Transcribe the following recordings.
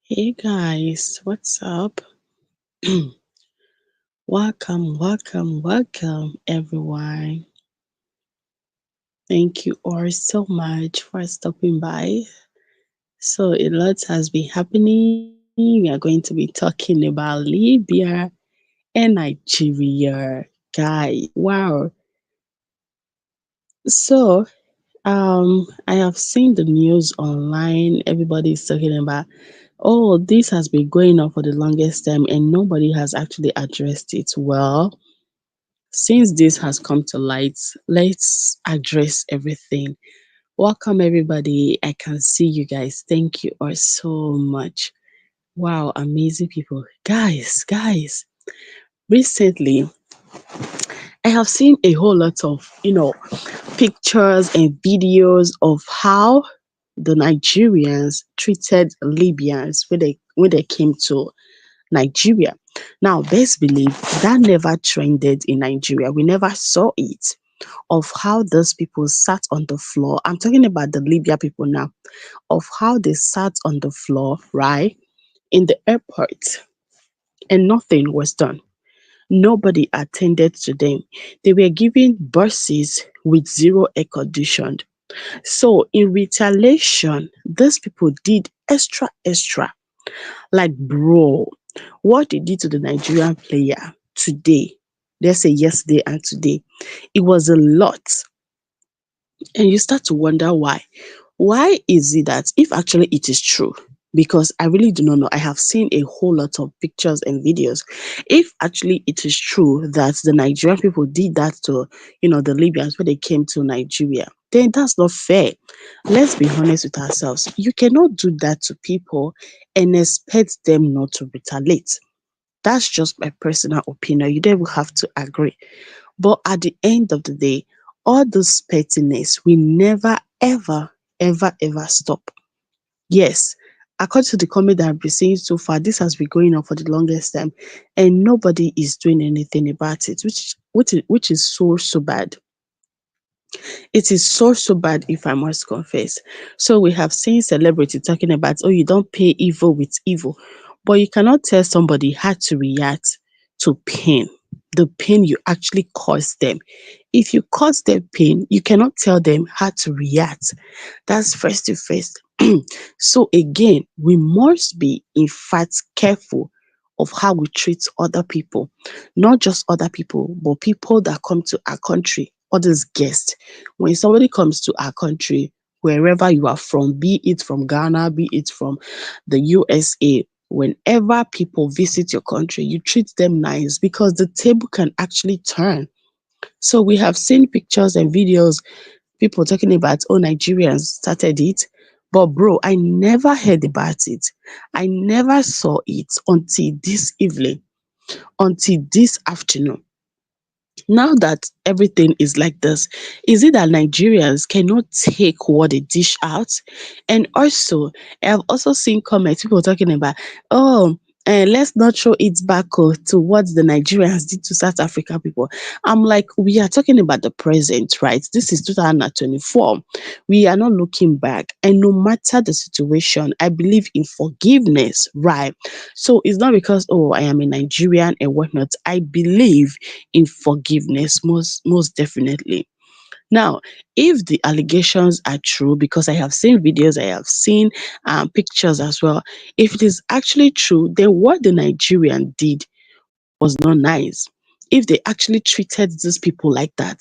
Hey guys, what's up? Welcome, everyone. Thank you all so much for stopping by. So, a lot has been happening. We are going to be talking about Libya and Nigeria. Guys, wow. So, I have seen the news online. Everybody is talking about, oh, this has been going on for the longest time and nobody has actually addressed it well. Since this has come to light, let's address everything. Welcome, everybody. I can see you guys. Thank you all so much. Wow, amazing people. Guys, recently I have seen a whole lot of, pictures and videos of how the Nigerians treated Libyans when they came to Nigeria. Now, best believe that never trended in Nigeria. We never saw it of how those people sat on the floor. I'm talking about the Libya people now, of how they sat on the floor, right, in the airport, and nothing was done. Nobody attended to them. They were given buses with zero air conditioned. So, in retaliation, these people did extra. Like, bro, what they did to the Nigerian player today, let's say yesterday and today, it was a lot. And you start to wonder why. Why is it that if actually it is true? Because I really do not know. I have seen a whole lot of pictures and videos. If actually it is true that the Nigerian people did that to, the Libyans when they came to Nigeria, then that's not fair. Let's be honest with ourselves. You cannot do that to people and expect them not to retaliate. That's just my personal opinion. You don't even have to agree. But at the end of the day, all this pettiness will never, ever stop. Yes, according to the comment that I've been seeing so far, this has been going on for the longest time, and nobody is doing anything about it, which is so bad. It is so bad, if I must confess. So we have seen celebrity talking about, oh, you don't pay evil with evil, but you cannot tell somebody how to react to pain, the pain you actually caused them. If you cause them pain, you cannot tell them how to react. That's first to first. So again, we must be in fact careful of how we treat other people, not just other people, but people that come to our country, others guests. When somebody comes to our country, wherever you are from, be it from Ghana, be it from the USA, whenever people visit your country, you treat them nice because the table can actually turn. So we have seen pictures and videos, people talking about, oh, Nigerians started it. But bro, I never heard about it. I never saw it until this evening, until this afternoon. Now that everything is like this, is it that Nigerians cannot take what they dish out? And also, I've also seen comments, people talking about, oh, let's not show it back to what the Nigerians did to South Africa people. I'm like, we are talking about the present, right? This is 2024. We are not looking back. And no matter the situation, I believe in forgiveness, right? So it's not because, oh, I am a Nigerian and whatnot. I believe in forgiveness, most definitely. Now, if the allegations are true, because I have seen videos, I have seen pictures as well, if it is actually true, then what the Nigerian did was not nice. If they actually treated these people like that,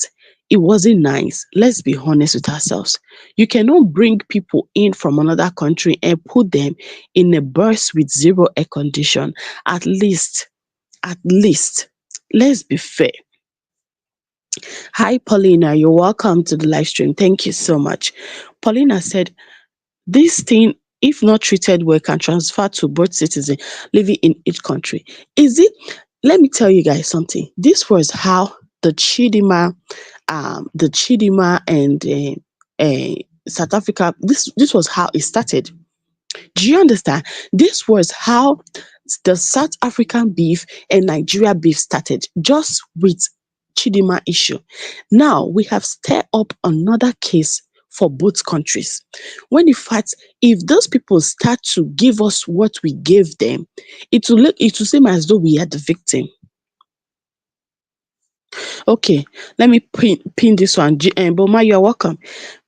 it wasn't nice. Let's be honest with ourselves. You cannot bring people in from another country and put them in a bus with zero air condition. At least, let's be fair. Hi, Paulina. You're welcome to the live stream. Thank you so much. Paulina said, this thing, if not treated well, can transfer to both citizens living in each country. Is it? Let me tell you guys something. This was how the Chidima and South Africa. This was how it started. Do you understand? This was how the South African beef and Nigeria beef started, just with Chidima issue. Now we have stirred up another case for both countries. When in fact, if those people start to give us what we gave them, it will seem as though we are the victim. Okay, let me pin this one. Boma, you're welcome.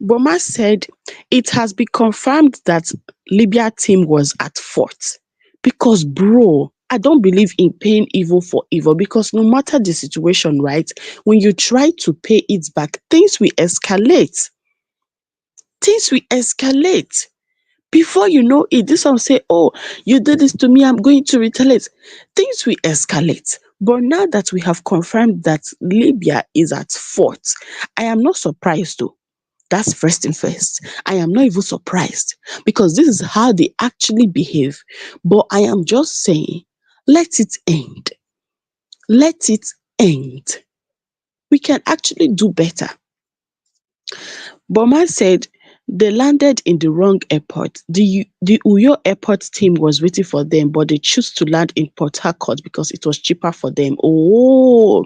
Boma said it has been confirmed that Libya team was at fault. Because, bro, I don't believe in paying evil for evil because no matter the situation, right, when you try to pay it back, things will escalate. Things will escalate. Before you know it, this one say, oh, you did this to me, I'm going to retaliate. Things will escalate. But now that we have confirmed that Libya is at fault, I am not surprised though. That's first thing first. I am not even surprised because this is how they actually behave. But I am just saying, let it end. Let it end. We can actually do better. Bowman said they landed in the wrong airport. The Uyo airport team was waiting for them, but they chose to land in Port Harcourt because it was cheaper for them. Oh,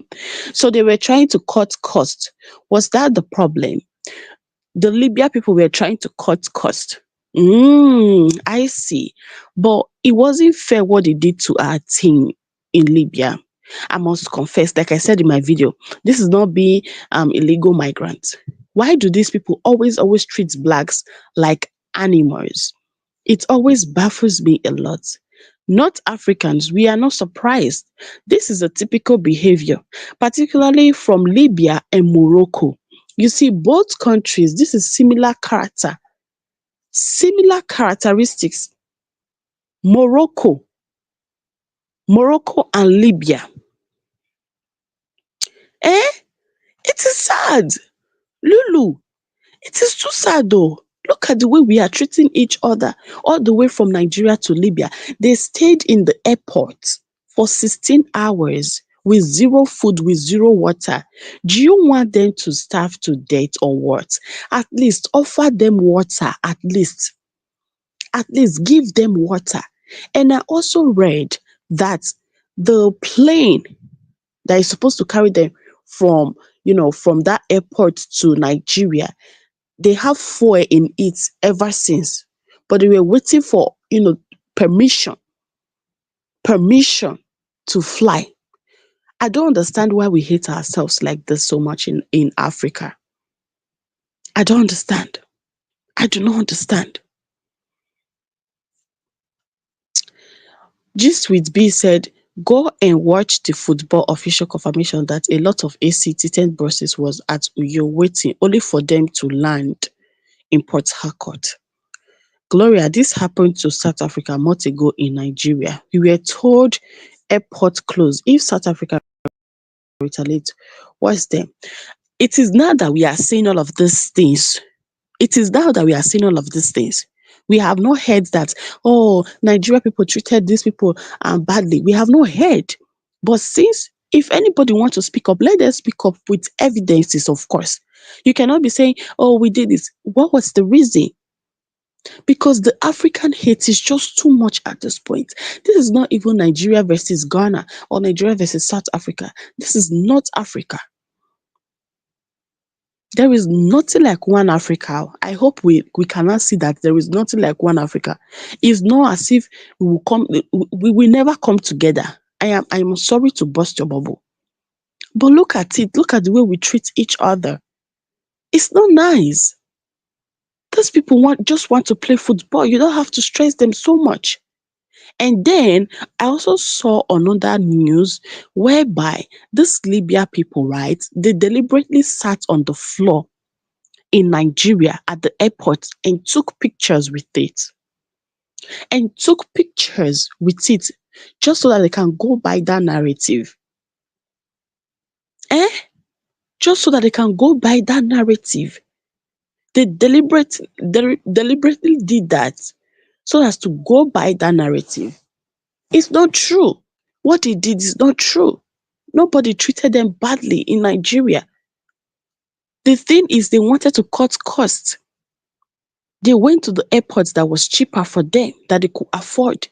so they were trying to cut costs. Was that the problem? The Libya people were trying to cut cost. I see. But it wasn't fair what they did to our team in Libya. I must confess, like I said in my video, this is not being illegal migrants. Why do these people always treat blacks like animals? It always baffles me a lot. Not Africans, we are not surprised. This is a typical behavior, particularly from Libya and Morocco. You see, both countries, this is similar character, similar characteristics. Morocco, Morocco and Libya. Eh? It is sad. Lulu, it is too sad though. Look at the way we are treating each other all the way from Nigeria to Libya. They stayed in the airport for 16 hours with zero food, with zero water. Do you want them to starve to death or what? At least offer them water, at least. At least give them water. And I also read that the plane that is supposed to carry them from, from that airport to Nigeria, they have fuel in it ever since. But they were waiting for, permission, permission to fly. I don't understand why we hate ourselves like this so much in Africa. I don't understand. I do not understand. Gist with B said, go and watch the football official confirmation that a lot of AC tinted buses was at Uyo waiting only for them to land in Port Harcourt. Gloria, this happened to South Africa a month ago in Nigeria. We were told airport closed. If South Africa retaliate, what's them? It is now that we are seeing all of these things. It is now that we are seeing all of these things. We have not heard that, oh, Nigeria people treated these people badly. We have not heard. But since, if anybody wants to speak up, let them speak up with evidences, of course. You cannot be saying, oh, we did this. What was the reason? Because the African hate is just too much at this point. This is not even Nigeria versus Ghana or Nigeria versus South Africa. This is not Africa. There is nothing like one Africa. I hope we cannot see that there is nothing like one Africa. It's not as if we will never come together. I am sorry to burst your bubble. But look at it. Look at the way we treat each other. It's not nice. Those people just want to play football. You don't have to stress them so much. And then I also saw another news whereby these Libya people, right, they deliberately sat on the floor in Nigeria at the airport and took pictures with it. And took pictures with it just so that they can go by that narrative. Eh? Just so that they can go by that narrative. They deliberately did that so as to go by that narrative. It's not true. What they did is not true. Nobody treated them badly in Nigeria. The thing is, they wanted to cut costs. They went to the airports that was cheaper for them, that they could afford.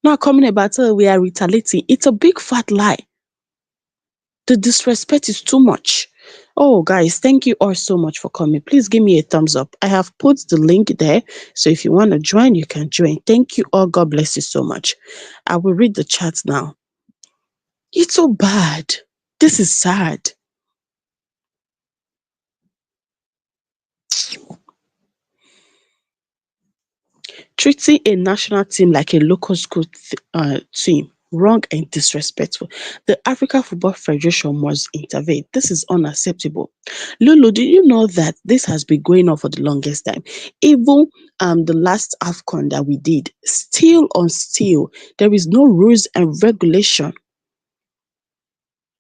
Now coming about, oh, we are retaliating. It's a big fat lie. The disrespect is too much. Oh, guys, thank you all so much for coming. Please give me a thumbs up. I have put the link there. So if you want to join, you can join. Thank you all. God bless you so much. I will read the chat now. It's so bad. This is sad. Treating a national team like a local school team, wrong and disrespectful. The African Football Federation must intervene. This is unacceptable. Lulu, do you know that this has been going on for the longest time? Even the last AFCON that we did, still on still, there is no rules and regulation.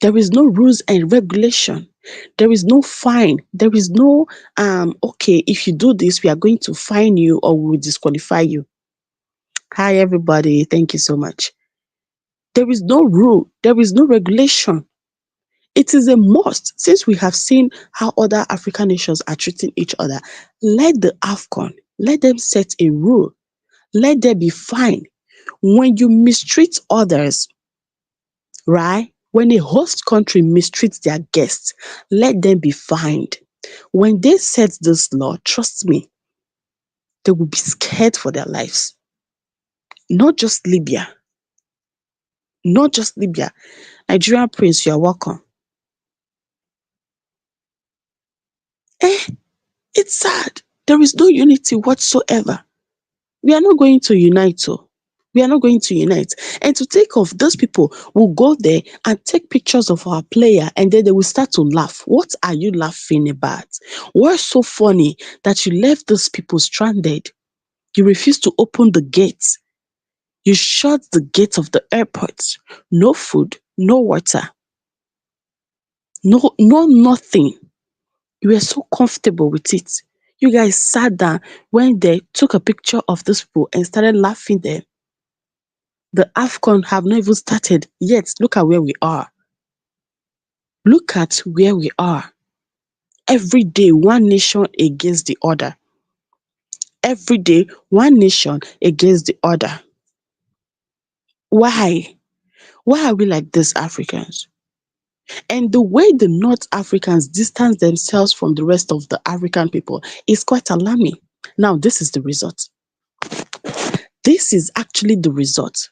There is no rules and regulation. There is no fine. There is no okay, if you do this, we are going to fine you or we will disqualify you. Hi, everybody. Thank you so much. There is no rule, there is no regulation. It is a must. Since we have seen how other African nations are treating each other, let the AFCON, let them set a rule. Let there be fine. When you mistreat others, right? When a host country mistreats their guests, let them be fined. When they set this law, trust me, they will be scared for their lives. Not just Libya, not just Libya. Nigerian prince, you are welcome. Eh, it's sad. There is no unity whatsoever. We are not going to unite. Oh. We are not going to unite. And to take off, those people will go there and take pictures of our player and then they will start to laugh. What are you laughing about? What's so funny that you left those people stranded? You refuse to open the gates. You shut the gates of the airport. No food, no water, no nothing. You were so comfortable with it. You guys sat down when they took a picture of those people and started laughing there. The AFCON have not even started yet. Look at where we are. Look at where we are. Every day, one nation against the other. Every day, one nation against the other. Why? Why are we like this, Africans? And the way the North Africans distance themselves from the rest of the African people is quite alarming. Now, this is the result. This is actually the result.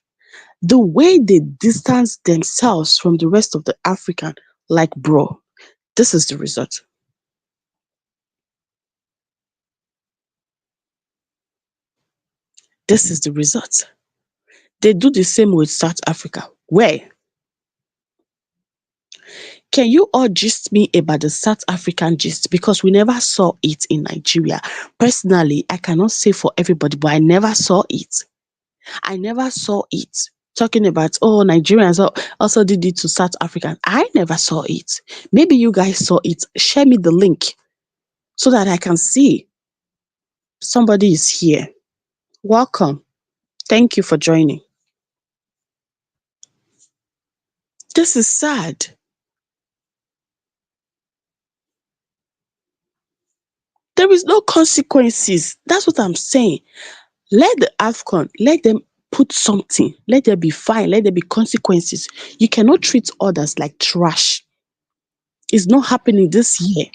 The way they distance themselves from the rest of the African, like bro, this is the result. This is the result. They do the same with South Africa. Where? Can you all gist me about the South African gist? Because we never saw it in Nigeria. Personally, I cannot say for everybody, but I never saw it. I never saw it. Talking about, oh, Nigerians also did it to South Africans. I never saw it. Maybe you guys saw it. Share me the link so that I can see. Somebody is here. Welcome. Thank you for joining. This is sad. There is no consequences. That's what I'm saying. Let the AFCON, let them put something. Let there be fine. Let there be consequences. You cannot treat others like trash. It's not happening this year.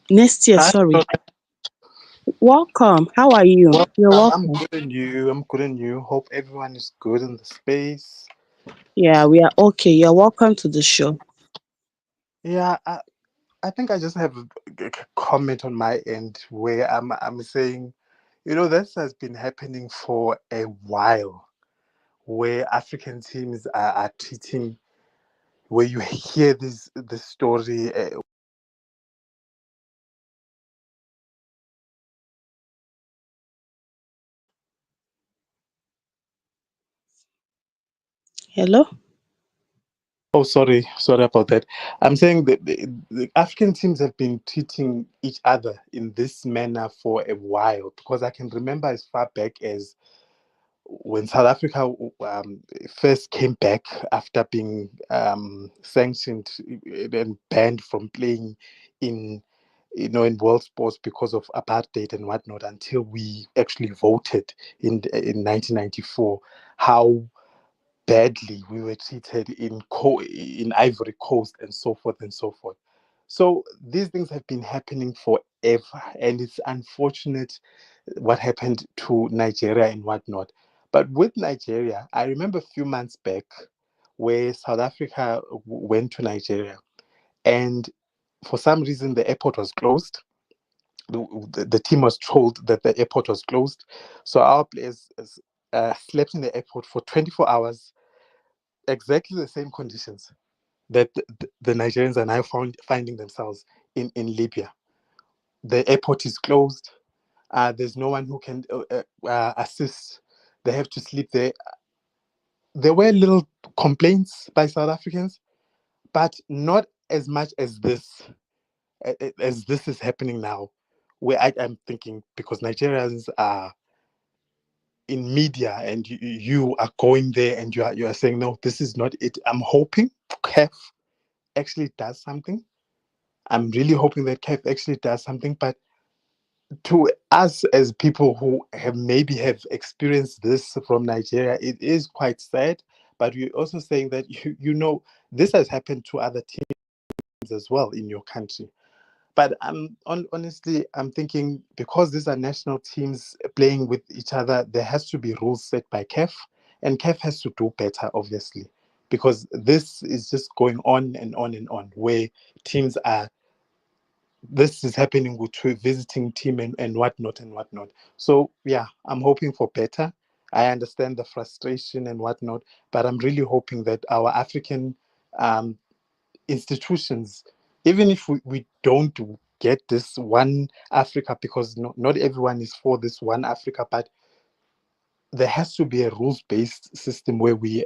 Next year, Hi, sorry. Welcome. How are you? You're I'm welcome. good and you. I'm good and you. Hope everyone is good in the space. Yeah, we are okay. You're welcome to the show. Yeah, I think I just have a comment on my end where I'm saying, this has been happening for a while, where African teams are treating, where you hear this story. Hello? Oh, sorry about that. I'm saying that the African teams have been treating each other in this manner for a while because I can remember as far back as when South Africa first came back after being sanctioned and banned from playing in in world sports because of apartheid and whatnot until we actually voted in 1994, how badly we were treated in Ivory Coast and so forth and so forth. So these things have been happening forever, and it's unfortunate what happened to Nigeria and whatnot. But with Nigeria, I remember a few months back where South Africa went to Nigeria, and for some reason the airport was closed. The team was told that the airport was closed, so our players slept in the airport for 24 hours, exactly the same conditions that the Nigerians are now finding themselves in Libya. The airport is closed. There's no one who can assist. They have to sleep there. There were little complaints by South Africans, but not as much as this is happening now, where I'm thinking, because Nigerians are in media and you are going there and you are saying, no, this is not it. I'm hoping CAF actually does something. I'm really hoping that CAF actually does something. But to us as people who have experienced this from Nigeria, it is quite sad. But we're also saying that this has happened to other teams as well in your country. But honestly, I'm thinking, because these are national teams playing with each other, there has to be rules set by CAF, and CAF has to do better, obviously, because this is just going on and on and on, where teams are. This is happening with a visiting team and whatnot and whatnot. So yeah, I'm hoping for better. I understand the frustration and whatnot, but I'm really hoping that our African um, institutions, even if we don't get this one Africa, because not everyone is for this one Africa, but there has to be a rules-based system where we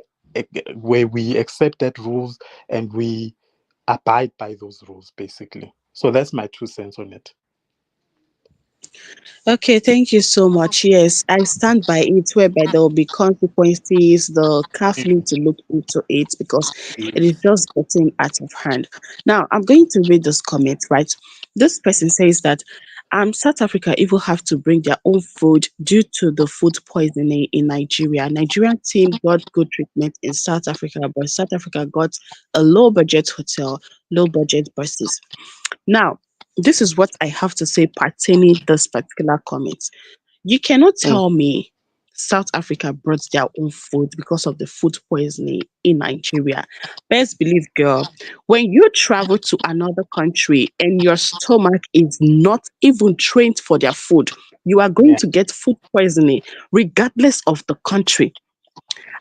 accept that rules and we abide by those rules, basically. So that's my 2 cents on it. Okay, thank you so much. Yes, I stand by it, whereby there will be consequences. The CAF need to look into it because it is just getting out of hand. Now, I'm going to read this comment, right? This person says that South Africa even have to bring their own food due to the food poisoning in Nigeria. Nigerian team got good treatment in South Africa, but South Africa got a low budget hotel, low budget buses. Now, this is what I have to say pertaining this particular comment. You cannot Mm. tell me South Africa brought their own food because of the food poisoning in Nigeria. Best believe, girl, when you travel to another country and your stomach is not even trained for their food, you are going Yeah, to get food poisoning regardless of the country.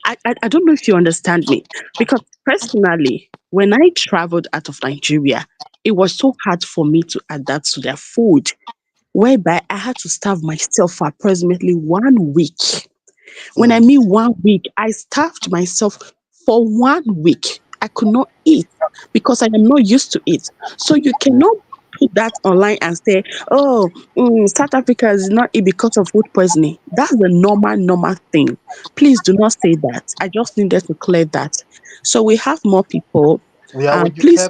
I don't know if you understand me, because personally, when I traveled out of Nigeria, it was so hard for me to adapt to their food, whereby I had to starve myself for approximately 1 week. When I mm, mean 1 week, I starved myself for 1 week. I could not eat because I am not used to it. So you yeah. cannot put that online and say, oh, South Africa is not eat because of food poisoning. That's a normal thing. Please do not say that. I just needed to clear that. So we have more people. Yeah, Please,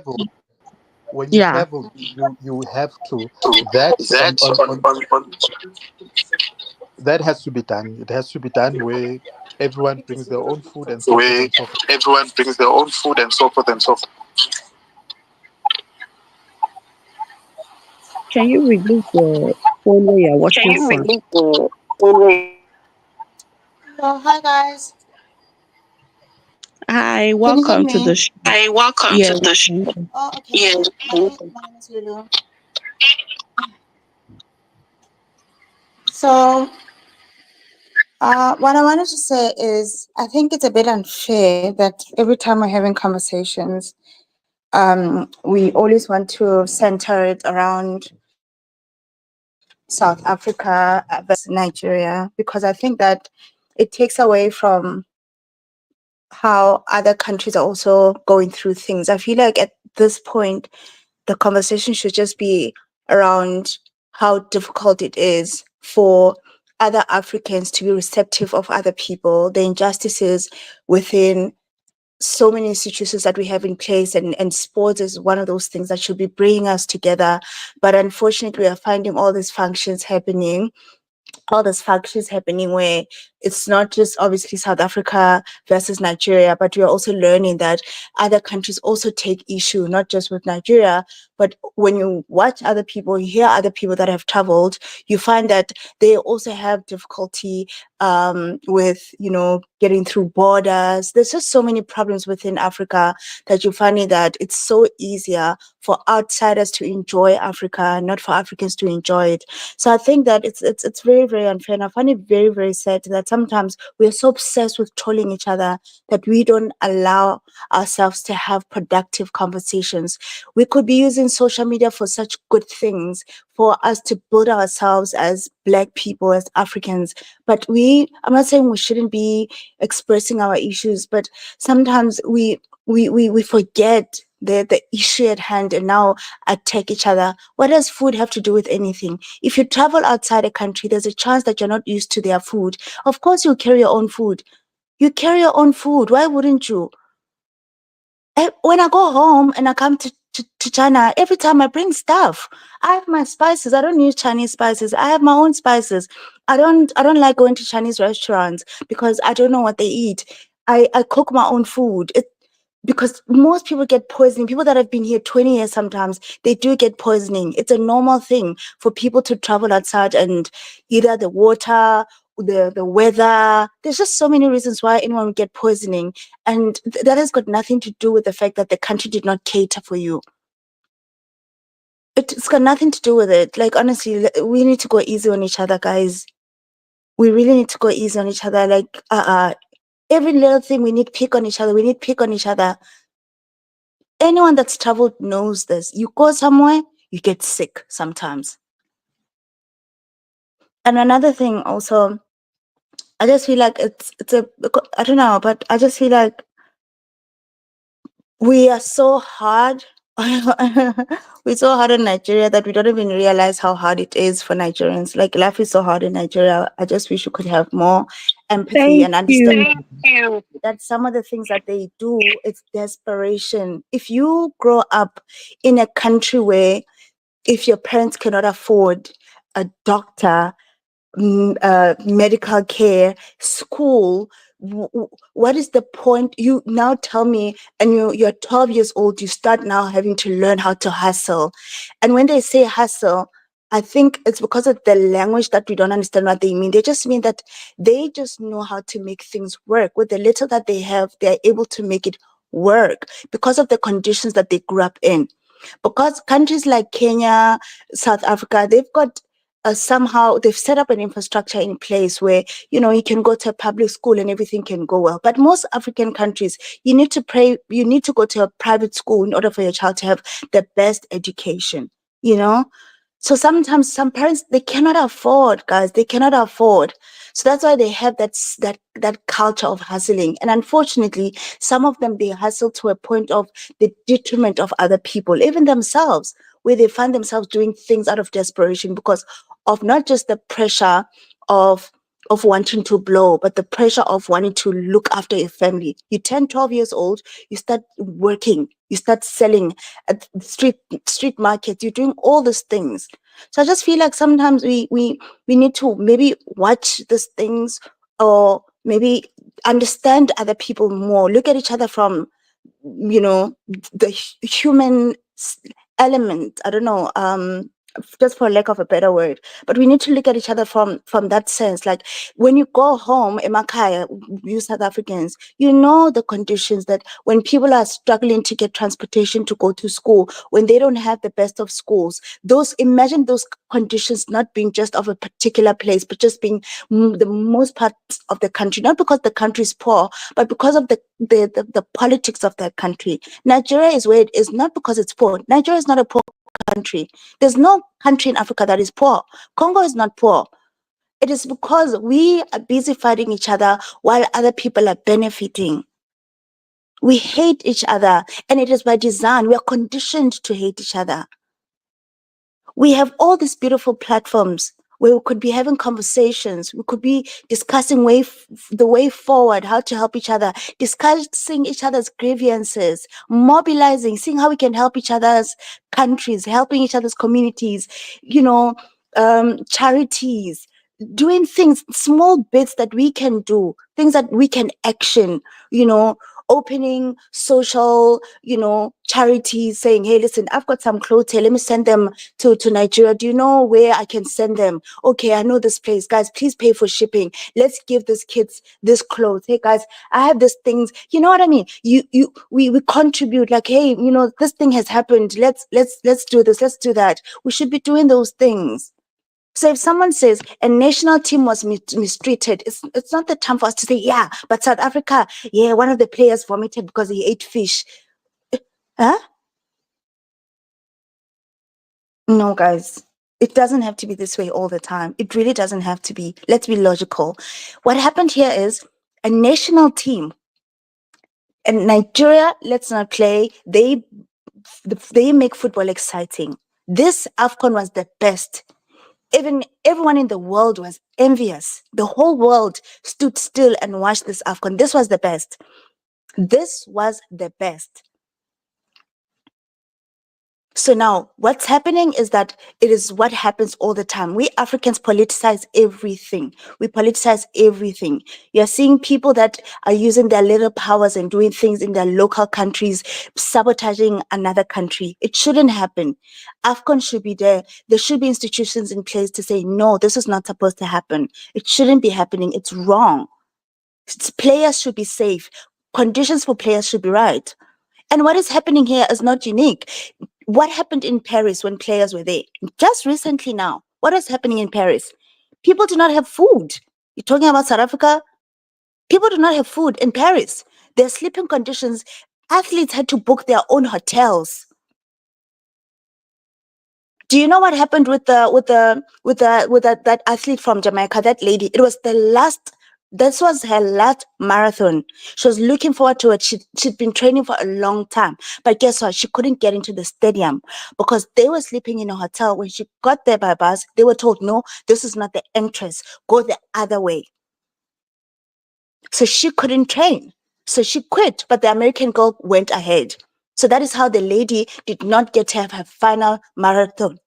when you yeah. travel, you have to that on that has to be done. It has to be done where everyone brings their own food and so forth Where and so forth. everyone brings their own food and so forth and so forth. Can you release the phone where you're Can watching you from? release the phone? Oh, hi guys. Hi, Can you hear welcome to the me? show. Hi, welcome Yeah, to the show. welcome. Oh, okay. Yeah. My name is Lulu. So, what I wanted to say is, I think it's a bit unfair that every time we're having conversations, we always want to center it around South Africa versus Nigeria, because I think that it takes away from how other countries are also going through things. I feel like at this point, the conversation should just be around how difficult it is for other Africans to be receptive of other people, the injustices within so many institutions that we have in place, and sports is one of those things that should be bringing us together. But unfortunately, we are finding all these functions happening all these factions happening where it's not just obviously South Africa versus Nigeria, but we're also learning that other countries also take issue, not just with Nigeria, but when you watch other people, you hear other people that have traveled, you find that they also have difficulty with, getting through borders. There's just so many problems within Africa that you're finding that it's so easier for outsiders to enjoy Africa, not for Africans to enjoy it. So I think that it's very, very unfair. And I find it very, very sad that sometimes we are so obsessed with trolling each other that we don't allow ourselves to have productive conversations. We could be using social media for such good things, for us to build ourselves as Black people, as Africans. But I'm not saying we shouldn't be expressing our issues, but sometimes we forget the issue at hand and now attack each other. What does food have to do with anything? If you travel outside a country, there's a chance that you're not used to their food. Of course, you'll carry your own food. You carry your own food. Why wouldn't you? When I go home and I come to China, every time I bring stuff. I have my spices. I don't use Chinese spices. I have my own spices. I don't like going to Chinese restaurants because I don't know what they eat. I cook my own food. Because most people get poisoning. People that have been here 20 years sometimes, they do get poisoning. It's a normal thing for people to travel outside and either the water, the weather. There's just so many reasons why anyone would get poisoning. And that has got nothing to do with the fact that the country did not cater for you. It's got nothing to do with it. Like, honestly, we need to go easy on each other, guys. We really need to go easy on each other. Like, every little thing we need pick on each other. We need pick on each other. Anyone that's traveled knows this. You go somewhere, you get sick sometimes. And another thing also, I just feel like I don't know, but I just feel like we are so hard. We're so hard in Nigeria that we don't even realize how hard it is for Nigerians. Like, life is so hard in Nigeria. I just wish we could have more empathy and understand that some of the things that they do, it's desperation. If you grow up in a country where if your parents cannot afford a doctor, medical care, school, what is the point? You now tell me, and you're 12 years old, you start now having to learn how to hustle. And when they say hustle, I think it's because of the language that we don't understand what they mean. They just mean that they just know how to make things work. With the little that they have, they're able to make it work because of the conditions that they grew up in. Because countries like Kenya, South Africa, they've got somehow they've set up an infrastructure in place where you can go to a public school and everything can go well. But most African countries, you need to go to a private school in order for your child to have the best education. So sometimes some parents, they cannot afford, guys. They cannot afford. So that's why they have that culture of hustling. And unfortunately, some of them, they hustle to a point of the detriment of other people, even themselves, where they find themselves doing things out of desperation because of not just the pressure of wanting to blow, but the pressure of wanting to look after your family. You turn 12 years old, you start working, you start selling at street markets, you're doing all these things. So I just feel like sometimes we need to maybe watch these things, or maybe understand other people more, look at each other from the human element. I don't know, just for lack of a better word, but we need to look at each other from that sense. Like, when you go home, Emakaya, you South Africans, the conditions that when people are struggling to get transportation to go to school, when they don't have the best of schools, imagine those conditions not being just of a particular place, but just being the most part of the country, not because the country is poor, but because of the politics of that country. Nigeria is where it is not because it's poor. Nigeria is not a poor country. There's no country in Africa that is poor. Congo is not poor. It is because we are busy fighting each other while other people are benefiting. We hate each other, and it is by design. We are conditioned to hate each other. We have all these beautiful platforms where we could be having conversations. We could be discussing the way forward, how to help each other, discussing each other's grievances, mobilizing, seeing how we can help each other's countries, helping each other's communities, charities, doing things, small bits that we can do, things that we can action, opening social, charities, saying, hey, listen, I've got some clothes here. Let me send them to Nigeria. Do you know where I can send them? Okay, I know this place. Guys, please pay for shipping. Let's give these kids this clothes. Hey guys, I have these things. You know what I mean? We contribute, like, hey, this thing has happened. Let's do this. Let's do that. We should be doing those things. So if someone says a national team was mistreated, it's not the time for us to say, yeah, but South Africa, yeah, one of the players vomited because he ate fish. Huh? No, guys. It doesn't have to be this way all the time. It really doesn't have to be. Let's be logical. What happened here is a national team. And Nigeria, let's not play. They make football exciting. This AFCON was the best. Even everyone in the world was envious. The whole world stood still and watched this AFCON. This was the best. This was the best. So now what's happening is that it is what happens all the time. We Africans politicize everything. We politicize everything. You're seeing people that are using their little powers and doing things in their local countries, sabotaging another country. It shouldn't happen. AFCON should be there. There should be institutions in place to say, no, this is not supposed to happen. It shouldn't be happening. It's wrong. Players should be safe. Conditions for players should be right. And what is happening here is not unique. What happened in Paris when players were there? Just recently now, what is happening in Paris? People do not have food. You're talking about South Africa? People do not have food in Paris. Their sleeping conditions, athletes had to book their own hotels. Do you know what happened with that athlete from Jamaica, that lady? It was this was her last marathon. She was looking forward to it. She'd been training for a long time. But guess what? She couldn't get into the stadium because they were sleeping in a hotel. When she got there by bus, they were told, no, this is not the entrance. Go the other way. So she couldn't train. So she quit, but the American girl went ahead. So that is how the lady did not get to have her final marathon.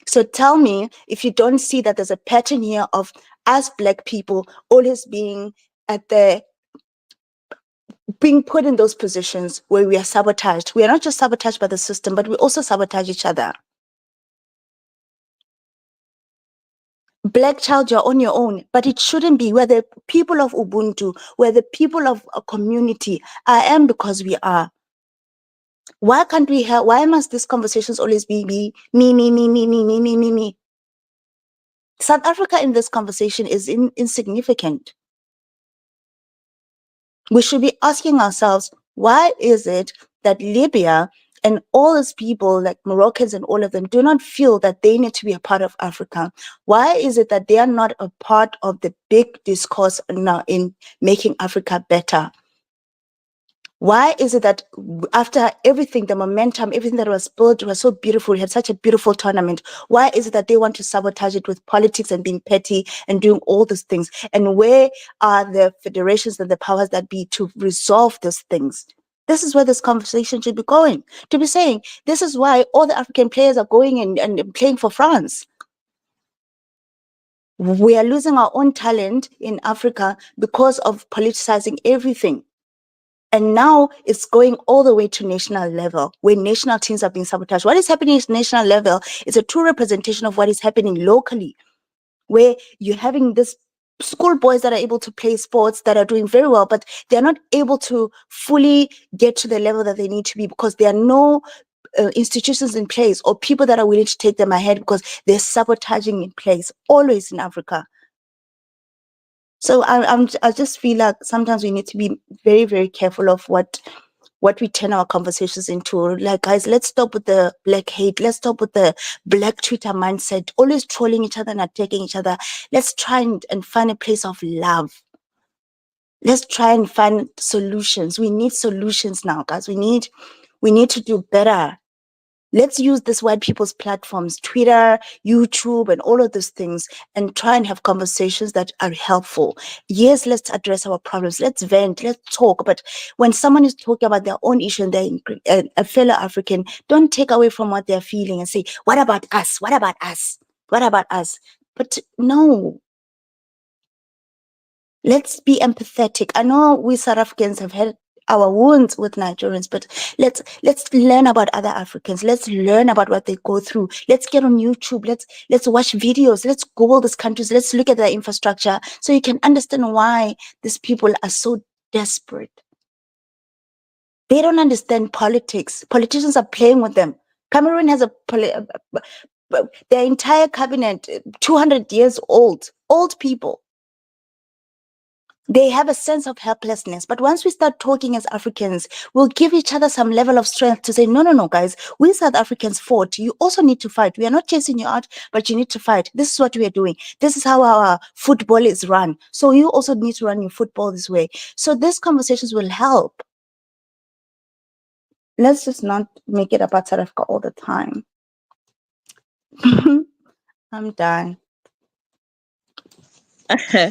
So tell me if you don't see that there's a pattern here of us Black people always being being put in those positions where we are sabotaged. We are not just sabotaged by the system, but we also sabotage each other. Black child, you're on your own, but it shouldn't be. We're the people of Ubuntu. We're the people of a community. I am because we are. Why can't we have? Why must these conversations always be me? South Africa in this conversation is insignificant. We should be asking ourselves, why is it that Libya and all these people like Moroccans and all of them do not feel that they need to be a part of Africa? Why is it that they are not a part of the big discourse now in making Africa better? Why is it that after everything, the momentum, everything that was built was so beautiful, we had such a beautiful tournament, why is it that they want to sabotage it with politics and being petty and doing all these things? And where are the federations and the powers that be to resolve these things? This is where this conversation should be going, to be saying, this is why all the African players are going and playing for France. We are losing our own talent in Africa because of politicizing everything. And now it's going all the way to national level, where national teams are being sabotaged. What is happening at national level is a true representation of what is happening locally, where you're having this schoolboys that are able to play sports that are doing very well, but they're not able to fully get to the level that they need to be because there are no institutions in place or people that are willing to take them ahead because they're sabotaging in place, always in Africa. So I just feel like sometimes we need to be very, very careful of what we turn our conversations into. Like, guys, let's stop with the Black hate. Let's stop with the Black Twitter mindset, always trolling each other and attacking each other. Let's try and find a place of love. Let's try and find solutions. We need solutions now, guys. We need to do better. Let's use this white people's platforms, Twitter, YouTube, and all of those things, and try and have conversations that are helpful. Yes, let's address our problems. Let's vent, let's talk. But when someone is talking about their own issue and they're a fellow African, don't take away from what they're feeling and say, what about us? What about us? What about us? But no, let's be empathetic. I know we South Africans have had our wounds with Nigerians, but let's learn about other Africans. Let's learn about what they go through. Let's get on YouTube. Let's watch videos. Let's Google these countries. Let's look at their infrastructure so you can understand why these people are so desperate. They don't understand politics. Politicians are playing with them. Cameroon has their entire cabinet, 200 years old people. They have a sense of helplessness. But once we start talking as Africans, we'll give each other some level of strength to say, no, guys, we South Africans fought. You also need to fight. We are not chasing you out, but you need to fight. This is what we are doing. This is how our football is run. So you also need to run your football this way. So these conversations will help. Let's just not make it about South Africa all the time. I'm done. Okay,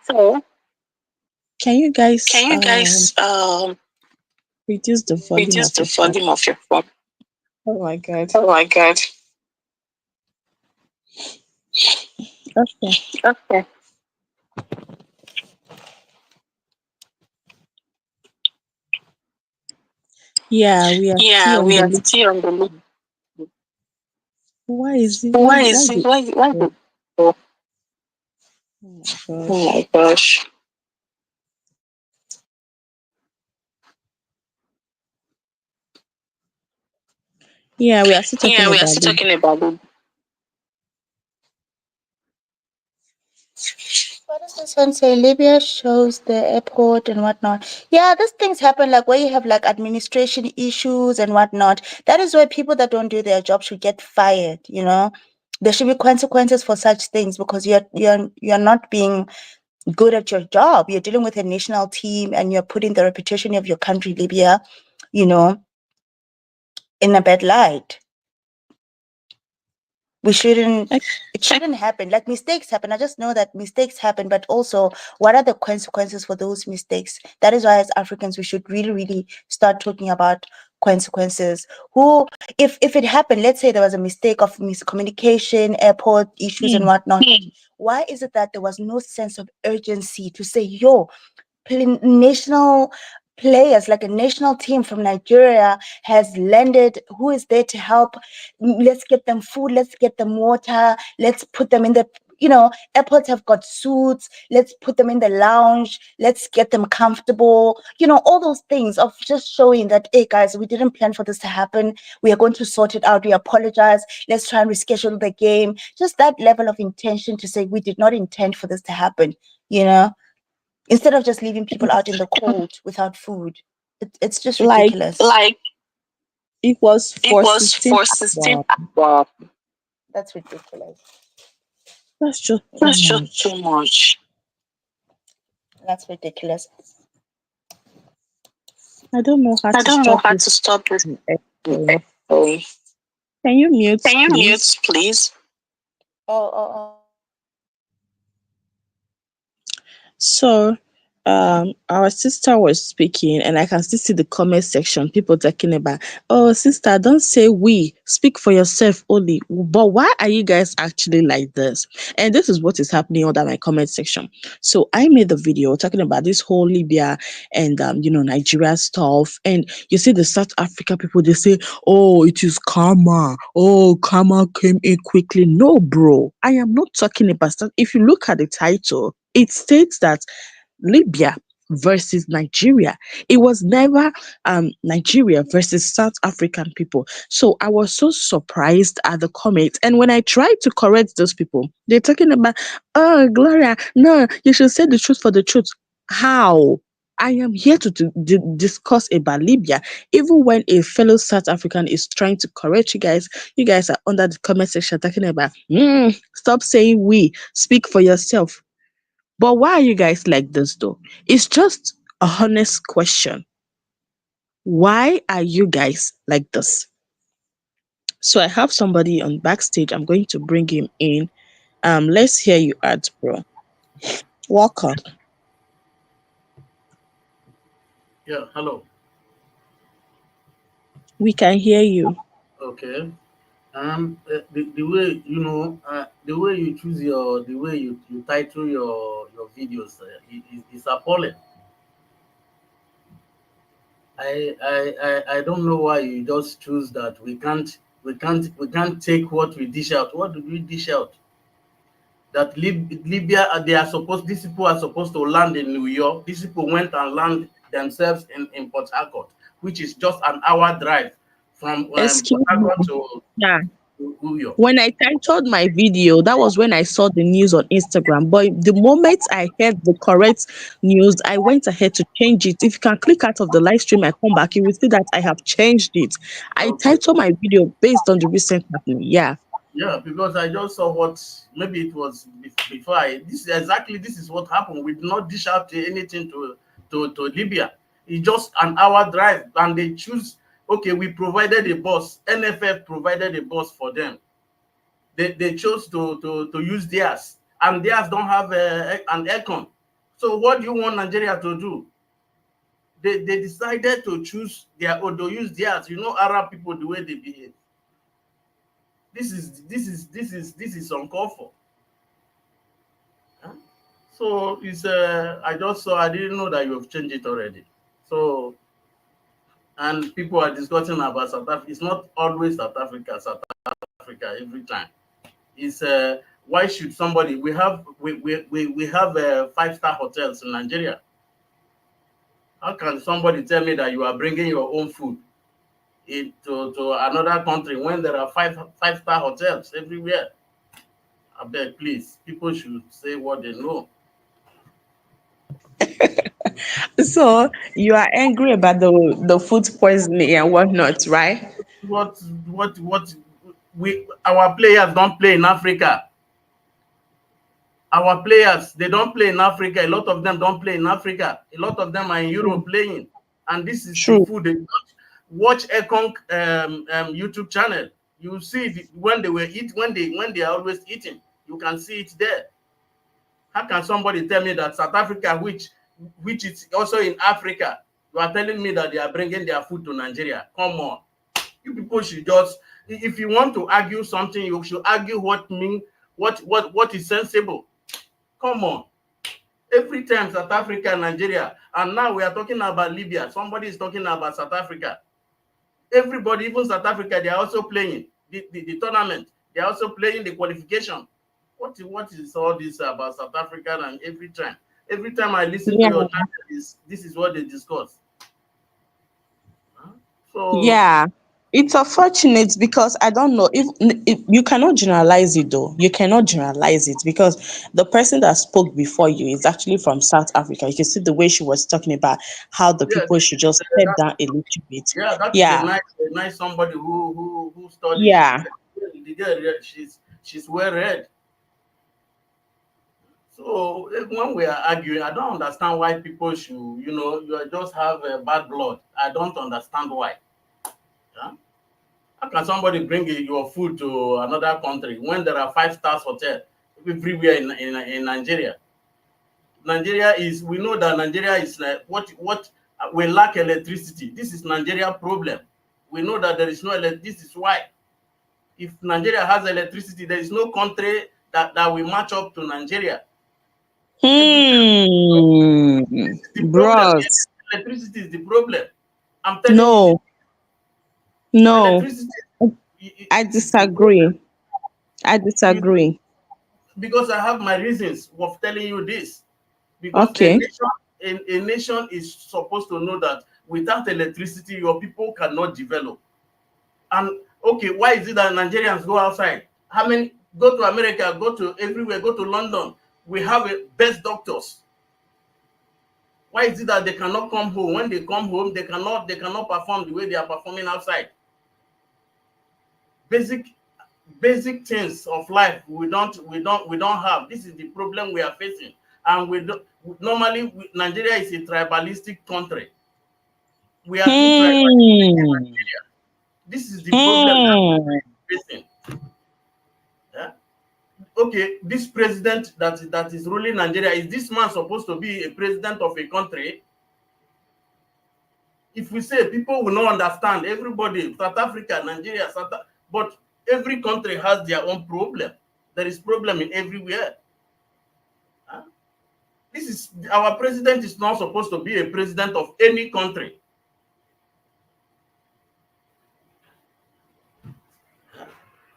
so can you guys reduce the volume of your phone? Oh my god. Okay. Yeah, we are still on the list. Why is it? Why? Oh my gosh. Yeah, we are still talking about it. What does this one say? Libya shows the airport and whatnot. Yeah, these things happen like where you have like administration issues and whatnot. That is why people that don't do their job should get fired, you know? There should be consequences for such things because you're not being good at your job. You're dealing with a national team and you're putting the reputation of your country, Libya, you know, in a bad light. It shouldn't happen. Like mistakes happen. I just know that mistakes happen, but also what are the consequences for those mistakes? That is why as Africans, we should really, really start talking about consequences. If it happened, let's say there was a mistake of miscommunication, airport issues and whatnot, why is it that there was no sense of urgency to say, yo, national players like a national team from Nigeria has landed, who is there to help? Let's get them food, let's get them water, let's put them in the, you know, airports have got suits, let's put them in the lounge, let's get them comfortable, you know, all those things of just showing that, hey guys, we didn't plan for this to happen, we are going to sort it out, we apologize, let's try and reschedule the game. Just that level of intention to say we did not intend for this to happen, you know, instead of just leaving people out in the cold without food. It's just ridiculous. It was for 16 hours. That's ridiculous. That's just too much. That's ridiculous. I don't know how to stop this. Echo. Can you mute, please? Oh. So, our sister was speaking, and I can still see the comment section. People talking about, "Oh, sister, don't say we. Speak for yourself only." But why are you guys actually like this? And this is what is happening under my comment section. So I made the video talking about this whole Libya and Nigeria stuff, and you see the South Africa people. They say, "Oh, it is karma. Oh, karma came in quickly." No, bro, I am not talking about that. If you look at the title, it states that Libya versus Nigeria. It was never Nigeria versus South African people. So I was so surprised at the comments. And when I tried to correct those people, they're talking about, "Oh, Gloria, no, you should say the truth for the truth." How? I am here to discuss about Libya. Even when a fellow South African is trying to correct you guys are under the comment section talking about, stop saying we, speak for yourself. But why are you guys like this though? It's just a honest question. Why are you guys like this? So I have somebody on backstage. I'm going to bring him in. Let's hear you out, bro. Welcome. Yeah, hello. We can hear you. Okay. The way the way you choose the way you title your videos is appalling. I don't know why you just choose that. We can't take what we dish out. What did we dish out? That Libya, they are supposed, these people are supposed to land in New York. These people went and land themselves in Port Harcourt, which is just an hour drive from Port Excuse Harcourt me. Yeah. to New York. When I titled my video, that was when I saw the news on Instagram. But the moment I heard the correct news, I went ahead to change it. If you can click out of the live stream and come back, you will see that I have changed it. I Okay. titled my video based on the recent happening. Yeah. Yeah, because I just saw what, maybe it was before this is what happened. We did not dish out anything to Libya. It's just an hour drive, and they choose. Okay, we provided a bus. NFF provided a bus for them. They chose to use theirs, and theirs don't have an aircon. So what do you want Nigeria to do? They decided to choose their, or to use theirs. You know, Arab people, the way they behave. This is uncalled for. Huh? So it's I just saw, I didn't know that you have changed it already. So, and people are discussing about South Africa. It's not always South Africa every time. It's why should somebody, we have 5-star hotels in Nigeria. How can somebody tell me that you are bringing your own food to another country when there are five-star hotels everywhere? I beg, please, people should say what they know. So you are angry about the food poisoning and whatnot, right? What our players don't play in Africa. Our players, they don't play in Africa. A lot of them don't play in Africa. A lot of them are in True. Europe playing, and this is the True. food they don't. Watch Ekong YouTube channel. You see when they were eat when they are always eating. You can see it there. How can somebody tell me that South Africa, which is also in Africa, you are telling me that they are bringing their food to Nigeria? Come on, you people should just, if you want to argue something, you should argue what is sensible. Come on. Every time South Africa, Nigeria, and now we are talking about Libya. Somebody is talking about South Africa. Everybody, even South Africa, they are also playing the tournament. They are also playing the qualification. What is all this about South Africa? And every time I listen to Yeah. your channel, this is what they discuss. Huh? So Yeah, it's unfortunate because I don't know if you cannot generalize it though. You cannot generalize it because the person that spoke before you is actually from South Africa. You can see the way she was talking about how the yeah, people should just step down a little bit. that is Yeah, a nice somebody who studies. yeah. The girl, she's well read. So when we are arguing, I don't understand why people should, you just have bad blood. I don't understand why. Yeah? How can somebody bring your food to another country when there are 5 stars hotel everywhere in Nigeria? Nigeria is, we know that Nigeria is what we lack electricity. This is Nigeria problem. We know that there is no electricity. This is why. If Nigeria has electricity, there is no country that will match up to Nigeria. Every Hmm. the problem. Yes, Bros. electricity is the problem. I'm telling you, No, no. electricity I is the problem. disagree. I You, disagree. because I have my reasons of telling you this. Because Okay. a nation is supposed to know that without electricity, your people cannot develop. And okay, why is it that Nigerians go outside? How many go to America, go to everywhere, go to London? We have best doctors. Why is it that they cannot come home? When they come home, they cannot perform the way they are performing outside. Basic basic things of life we don't have. This is the problem we are facing. And we don't normally Nigeria is a tribalistic country. We are too tribalistic in Hmm. Nigeria. This is the problem that Hmm. we are facing. Yeah? Okay, this president that is ruling Nigeria, is this man supposed to be a president of a country? If we say, people will not understand, everybody, South Africa, Nigeria, but Every country has their own problem. There is problem in everywhere. Huh? This is our president is not supposed to be a president of any country.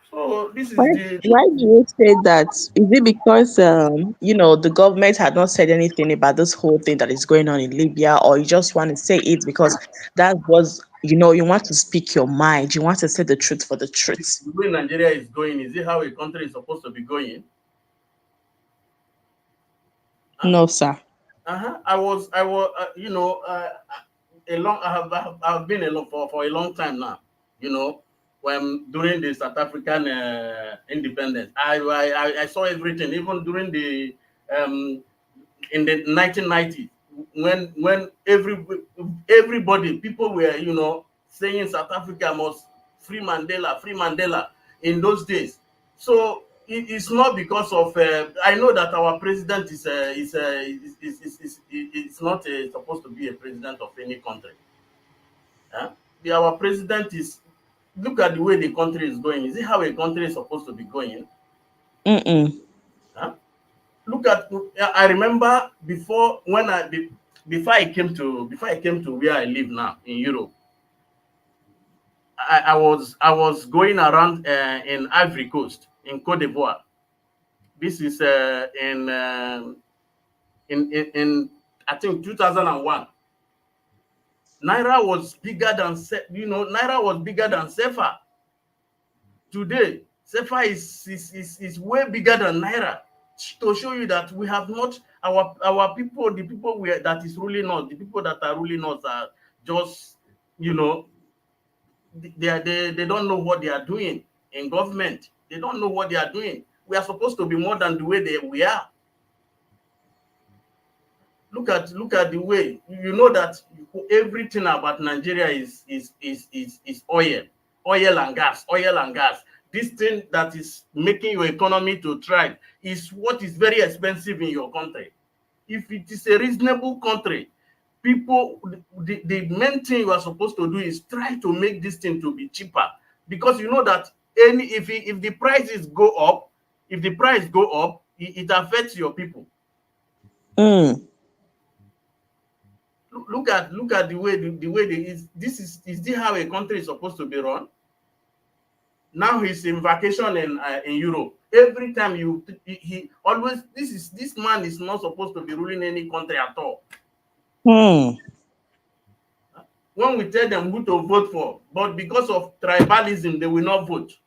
So this is the Why do you say that? Is it because the government had not said anything about this whole thing that is going on in Libya, or you just want to say it because that was you want to speak your mind, you want to say the truth for the truth? way Nigeria is going. Is it how a country is supposed to be going? Huh? No, sir. I've been alone for a long time now. When during the South African independence, I saw everything. Even during the in the 1990s, when everybody, people were saying South Africa must free Mandela in those days. So it's not because of. I know that our president is not supposed to be a president of any country. Huh? Our president is. Look at the way the country is going. Is it how a country is supposed to be going? Mm-mm. Huh? Look at. I remember before I came to where I live now in Europe. I was going around in Ivory Coast in Cote d'Ivoire. This is in I think 2001. Naira was bigger than Naira was bigger than Sefa. Today, Sefa is way bigger than Naira. To show you that we have not our people, the people that is ruling us, the people that are ruling us are just they don't know what they are doing in government. They don't know what they are doing. We are supposed to be more than the way we are. Look at the way that everything about Nigeria is oil and gas. This thing that is making your economy to thrive is what is very expensive in your country. If it is a reasonable country, people, the main thing you are supposed to do is try to make this thing to be cheaper, because you know that if the prices go up, it affects your people. Mm. Look at the way this is how a country is supposed to be run. Now he's in vacation in Europe. Every time he always this man is not supposed to be ruling any country at all. Hmm. When we tell them who to vote for, but because of tribalism, they will not vote.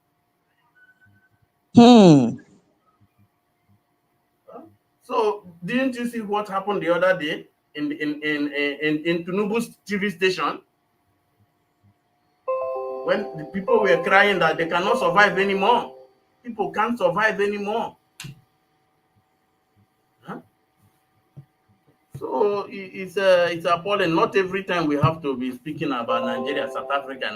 Hmm. So didn't you see what happened the other day in Tinubu's TV station, when the people were crying that they cannot survive anymore? People can't survive anymore. Huh? So it's appalling. Not every time we have to be speaking about Nigeria, South Africa.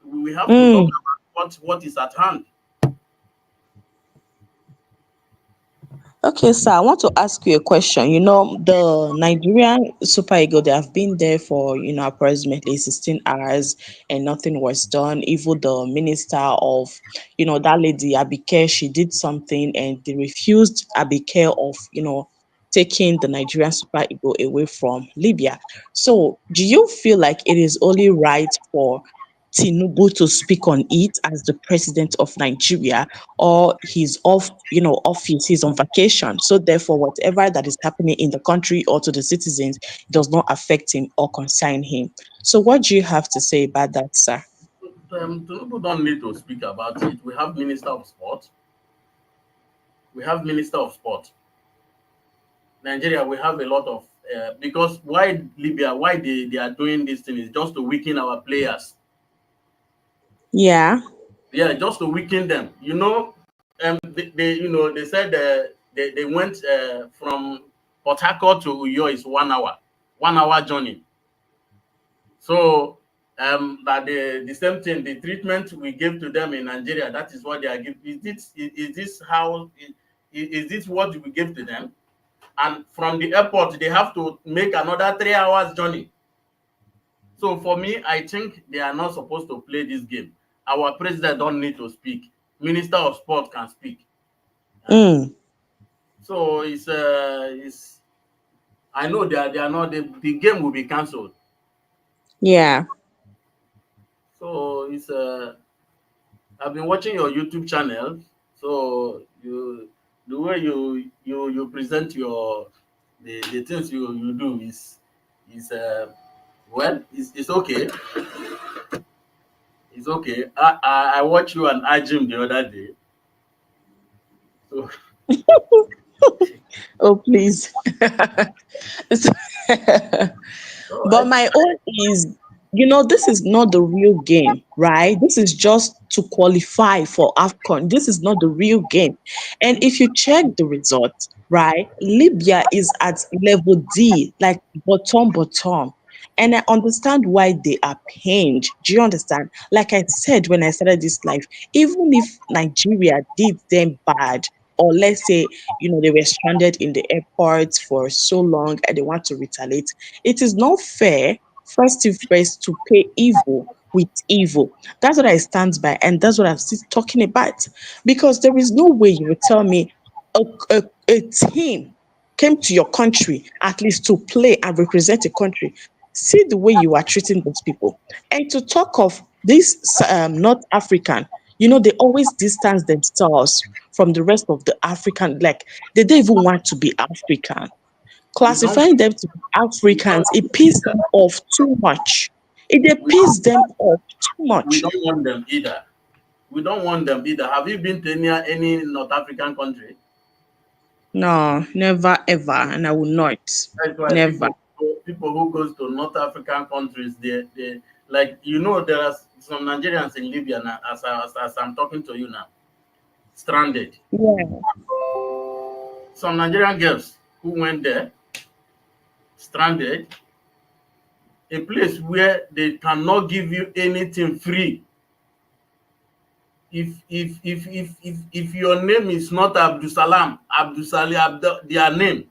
We have to talk Mm. about what is at hand. Okay, sir, I want to ask you a question. The Nigerian Super Eagle, they have been there for, approximately 16 hours and nothing was done. Even the minister of, that lady, Abike, she did something and they refused Abike of, taking the Nigerian Super Eagle away from Libya. So, do you feel like it is only right for Tinubu to speak on it as the president of Nigeria, or he's off, office, he's on vacation. So therefore, whatever that is happening in the country or to the citizens does not affect him or concern him. So what do you have to say about that, sir? Tinubu don't need to speak about it. We have Minister of Sport. Nigeria, we have a lot of because why Libya, why they are doing this thing is just to weaken our players. Yeah. Yeah, just to weaken them. They said they went from Port Harcourt to Uyo is 1 hour journey. So but the same thing, the treatment we gave to them in Nigeria, that is what they are giving. Is this what we give to them? And from the airport, they have to make another 3 hours journey. So for me, I think they are not supposed to play this game. our president don't need to speak. Minister of Sport can speak. So it's I know they are not the game will be cancelled. Yeah. So it's I've been watching your YouTube channel. So the way you present the things you do is well, it's okay. It's okay. I watched you and Ajim the other day. So Oh, please. so But my own is, this is not the real game, right? This is just to qualify for AFCON. This is not the real game. And if you check the results, right, Libya is at level D, like bottom. And I understand why they are pained. Do you understand? Like I said when I started this life, even if Nigeria did them bad, or let's say, they were stranded in the airport for so long and they want to retaliate, it is not fair, first thing first, to pay evil with evil. That's what I stand by, and that's what I'm still talking about. Because there is no way you will tell me a, a team came to your country at least to play and represent a country. See the way you are treating those people. And to talk of this North African, they always distance themselves from the rest of the African, like they don't even want to be African. we don't Classifying them to be we don't Africans, want it them pisses either. them off too much. It dey We piss them off too we much. don't want them either. We don't want them either. Have you been to any North African country? No, never ever, and I will not. That's why Never. people who goes to North African countries, they like there are some Nigerians in Libya now, as I'm talking to you now, stranded. Yeah. Some Nigerian girls who went there, stranded, a place where they cannot give you anything free. If your name is not Abdul Salam, their name,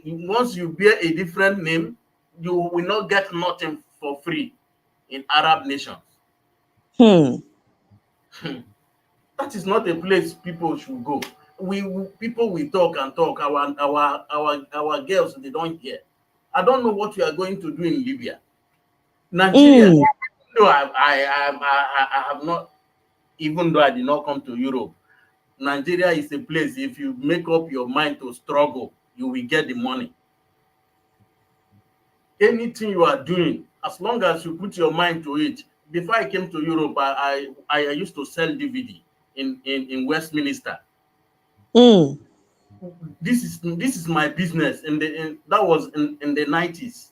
once you bear a different name, you will not get nothing for free in Arab nations. Hmm. That is not a place people should go. People will talk and talk. Our girls, they don't hear. I don't know what we are going to do in Libya. Nigeria, Mm. no, I have not, even though I did not come to Europe. Nigeria is a place, if you make up your mind to struggle, you will get the money. Anything you are doing, as long as you put your mind to it. Before I came to Europe, I used to sell DVD in Westminster. Mm. This is my business. That was in the 90s.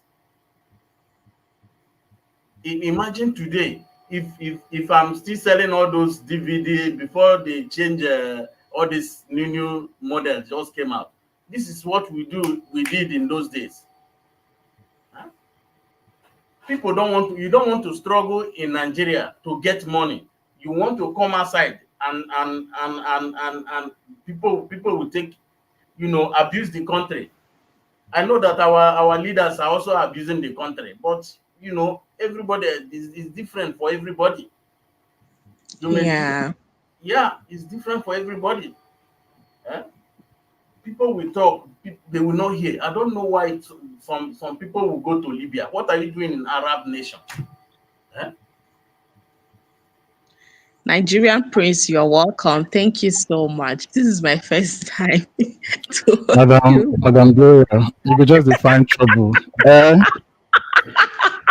Imagine today, if I'm still selling all those DVD before they change all these new models just came out. This is what we did in those days. Huh? People you don't want to struggle in Nigeria to get money. You want to come outside and people will take, abuse the country. I know that our leaders are also abusing the country, but everybody is different for everybody. You may do, Yeah. yeah, it's different for everybody. Eh? People will talk, they will not hear. I don't know why some people will go to Libya. What are you doing in Arab nation? Eh? Nigerian Prince, you're welcome. Thank you so much. This is my first time to Madam, you. Madam Gloria, you could just define trouble.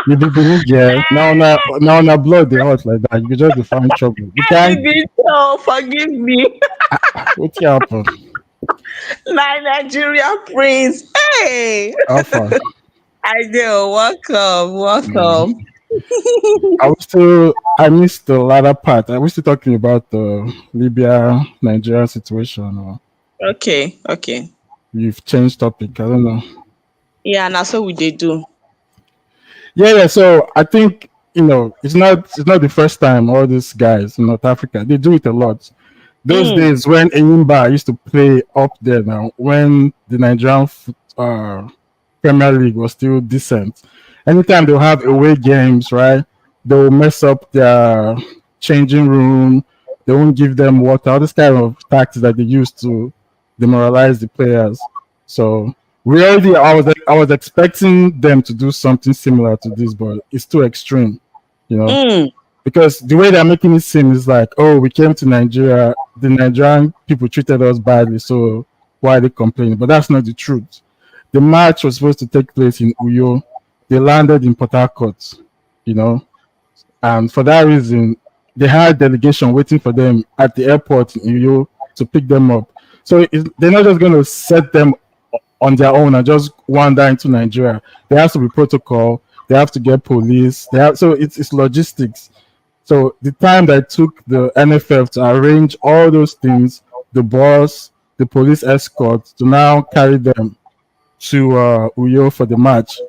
You be the girl. Now, na blood they hot like that. You could just define trouble. You I can't. didn't know. Forgive me. What happen? My Nigerian Prince. Hey. Alpha. I know. Welcome. Mm. Welcome. I missed the latter part. I was still talking about the Libya Nigeria situation. Or Okay. Okay. you've changed topic. I don't know. Yeah, and that's what we did do. Yeah. So I think it's not the first time all these guys in North Africa they do it a lot. Those Mm. days when Enyimba used to play up there now, when the Nigerian Premier League was still decent. Anytime they'll have away games, right? They'll mess up changing room. They won't give them water. All this kind of tactics that they use to demoralize the players. So we already, I was expecting them to do something similar to this, but it's too extreme, you know. Mm. Because the way they're making it seem is like, oh, we came to Nigeria, the Nigerian people treated us badly, so why are they complaining? But that's not the truth. The match was supposed to take place in Uyo. They landed in Port Harcourt, you know, and for that reason, they had a delegation waiting for them at the airport in Uyo to pick them up. So they're not just going to set them on their own and just wander into Nigeria. There has to be protocol. They have to get police. So it's logistics. So the time that it took the NFF to arrange all those things, the bus, the police escort, to now carry them to Uyo for the match,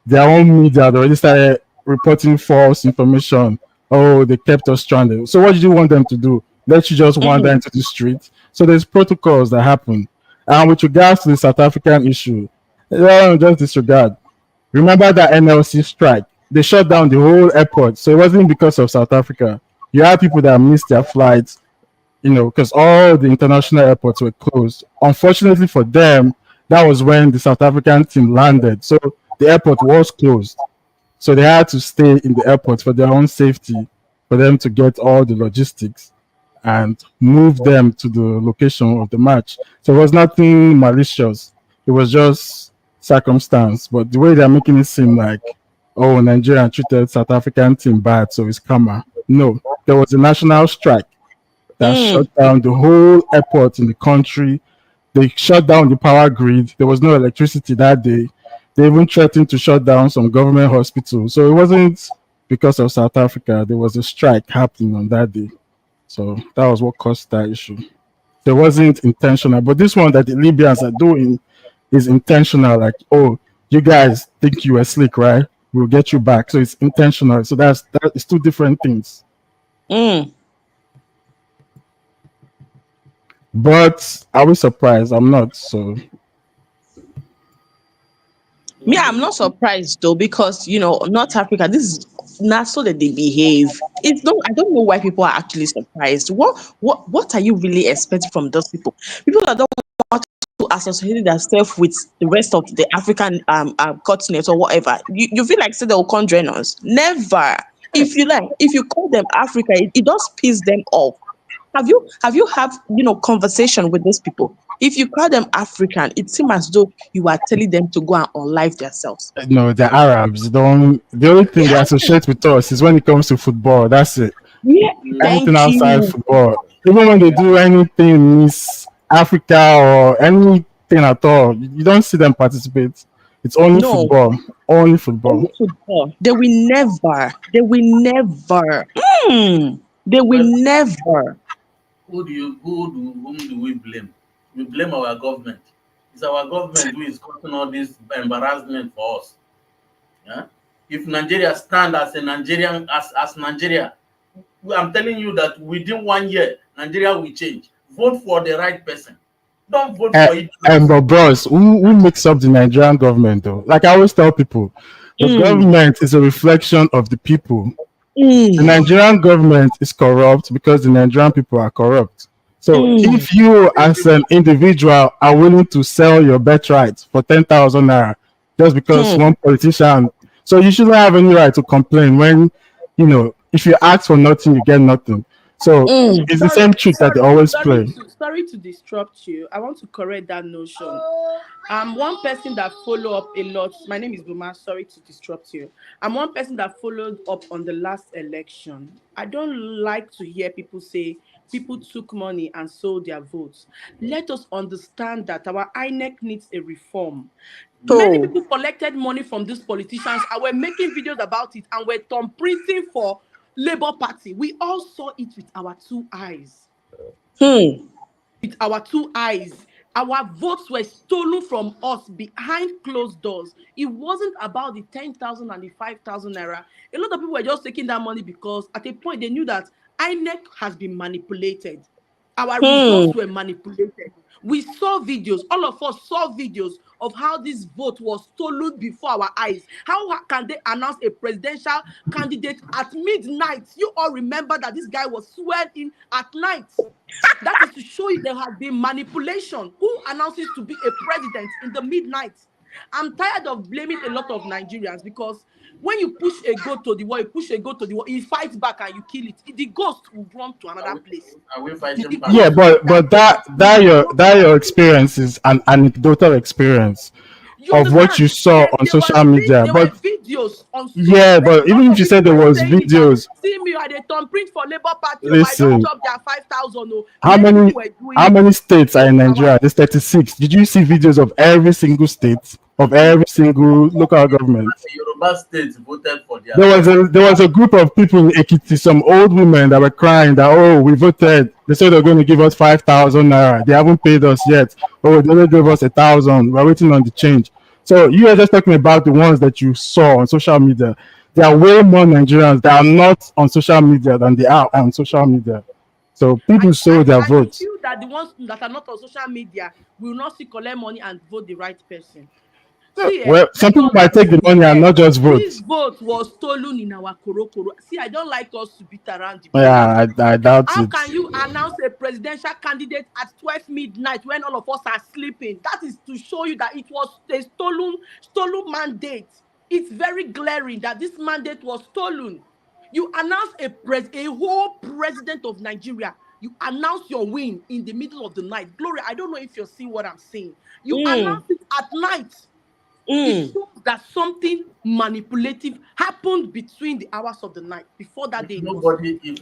their own media had already started reporting false information. Oh, they kept us stranded. So what did you want them to do? Let you just wander into the street? So there's protocols that happen. And with regards to the South African issue, just disregard. Remember that NLC strike? They shut down the whole airport. So it wasn't because of South Africa. You had people that missed their flights, you know, because all the international airports were closed. Unfortunately for them, that was when the South African team landed. So the airport was closed. So they had to stay in the airport for their own safety, for them to get all the logistics and move them to the location of the match. So it was nothing malicious. It was just circumstance. But the way they're making it seem like, oh, Nigeria treated South African team bad, so it's karma. No, there was a national strike that shut down the whole airport in the country. They shut down the power grid. There was no electricity that day. They even threatened to shut down some government hospitals. So it wasn't because of South Africa. There was a strike happening on that day. So that was what caused that issue. It wasn't intentional. But this one that the Libyans are doing is intentional. Like, oh, you guys think you were slick, right? We'll get you back. So it's intentional. So that is two different things. But are we surprised? I'm not. So Yeah, I'm not surprised though, because North Africa, this is not so that they behave. It's no, I don't know why people are actually surprised. What are you really expecting from those people? People that don't want to associate themselves with the rest of the African continent or whatever. You feel like say they'll come join us. Never. If you call them Africa, it does piss them off. Have you have conversation with those people? If you call them African, it seems as though you are telling them to go and unlife themselves. no, the Arabs don't. The only thing they associate with us is when it comes to football. That's it. Yeah, Anything thank outside you. football, even when they do anything Miss Africa or anything at all, you don't see them participate. It's only No, football. Only football. only football. They will never. They will never. They will Well, never. whom do we blame? We blame our government. It's our government who is causing all this embarrassment for us. Yeah? If Nigeria stand as a Nigerian, as Nigeria, I'm telling you that within 1 year, Nigeria will change. Vote for the right person. Don't vote for it. But bros, who makes up the Nigerian government though? Like I always tell people, the government is a reflection of the people. The Nigerian government is corrupt because the Nigerian people are corrupt. So if you as an individual are willing to sell your birthright for 10,000 naira just because one politician, so you shouldn't have any right to complain when, if you ask for nothing, you get nothing. So it's the same trick that they always play. Sorry to disrupt you. I want to correct that notion. I'm one person that follow up a lot. My name is Buma. Sorry to disrupt you. I'm one person that followed up on the last election. I don't like to hear people say people took money and sold their votes. Let us understand that our INEC needs a reform. Many people collected money from these politicians and were making videos about it and were printing for Labour Party. We all saw it with our two eyes. With our two eyes. Our votes were stolen from us behind closed doors. It wasn't about the 10,000 and the 5,000 naira. A lot of people were just taking that money because at a point they knew that INEC has been manipulated. Our results were manipulated. We saw videos, all of us saw videos of how this vote was stolen before our eyes. How can they announce a presidential candidate at midnight? You all remember that this guy was sworn in at night. That is to show you there has been manipulation. Who announces to be a president in the midnight? I'm tired of blaming a lot of Nigerians, because when you push a goat to the wall, he fights back and you kill it. The ghost will run to another place. Are we fighting back? Yeah, but your experience is an anecdotal experience of what you saw on social media. There But were videos on yeah, but even if you said there was videos, see me, I dey turn print for Labour Party. I listen, don't chop their 5,000. how many states are in Nigeria? There's 36. Did you see videos of every single state, of every single local government? The Yoruba states voted for their. There was a group of people in Ekiti, some old women that were crying that, oh, we voted. They said they're going to give us 5,000 naira. They haven't paid us yet. Oh, they only gave us 1,000. We're waiting on the change. So you are just talking about the ones that you saw on social media. There are way more Nigerians that are not on social media than they are on social media. So people sold their votes. I feel that the ones that are not on social media will not see collect money and vote the right person. See, well, some people might take the money and not just vote. This vote was stolen in our korokoro. See, I don't like us to beat around the bush. Yeah, I doubt How it. can you announce a presidential candidate at 12 midnight when all of us are sleeping? That is to show you that it was a stolen mandate. It's very glaring that this mandate was stolen. You announce a whole president of Nigeria. You announce your win in the middle of the night. Gloria, I don't know if you're seeing what I'm saying. You announce it at night. It shows that something manipulative happened between the hours of the night. Before that day, if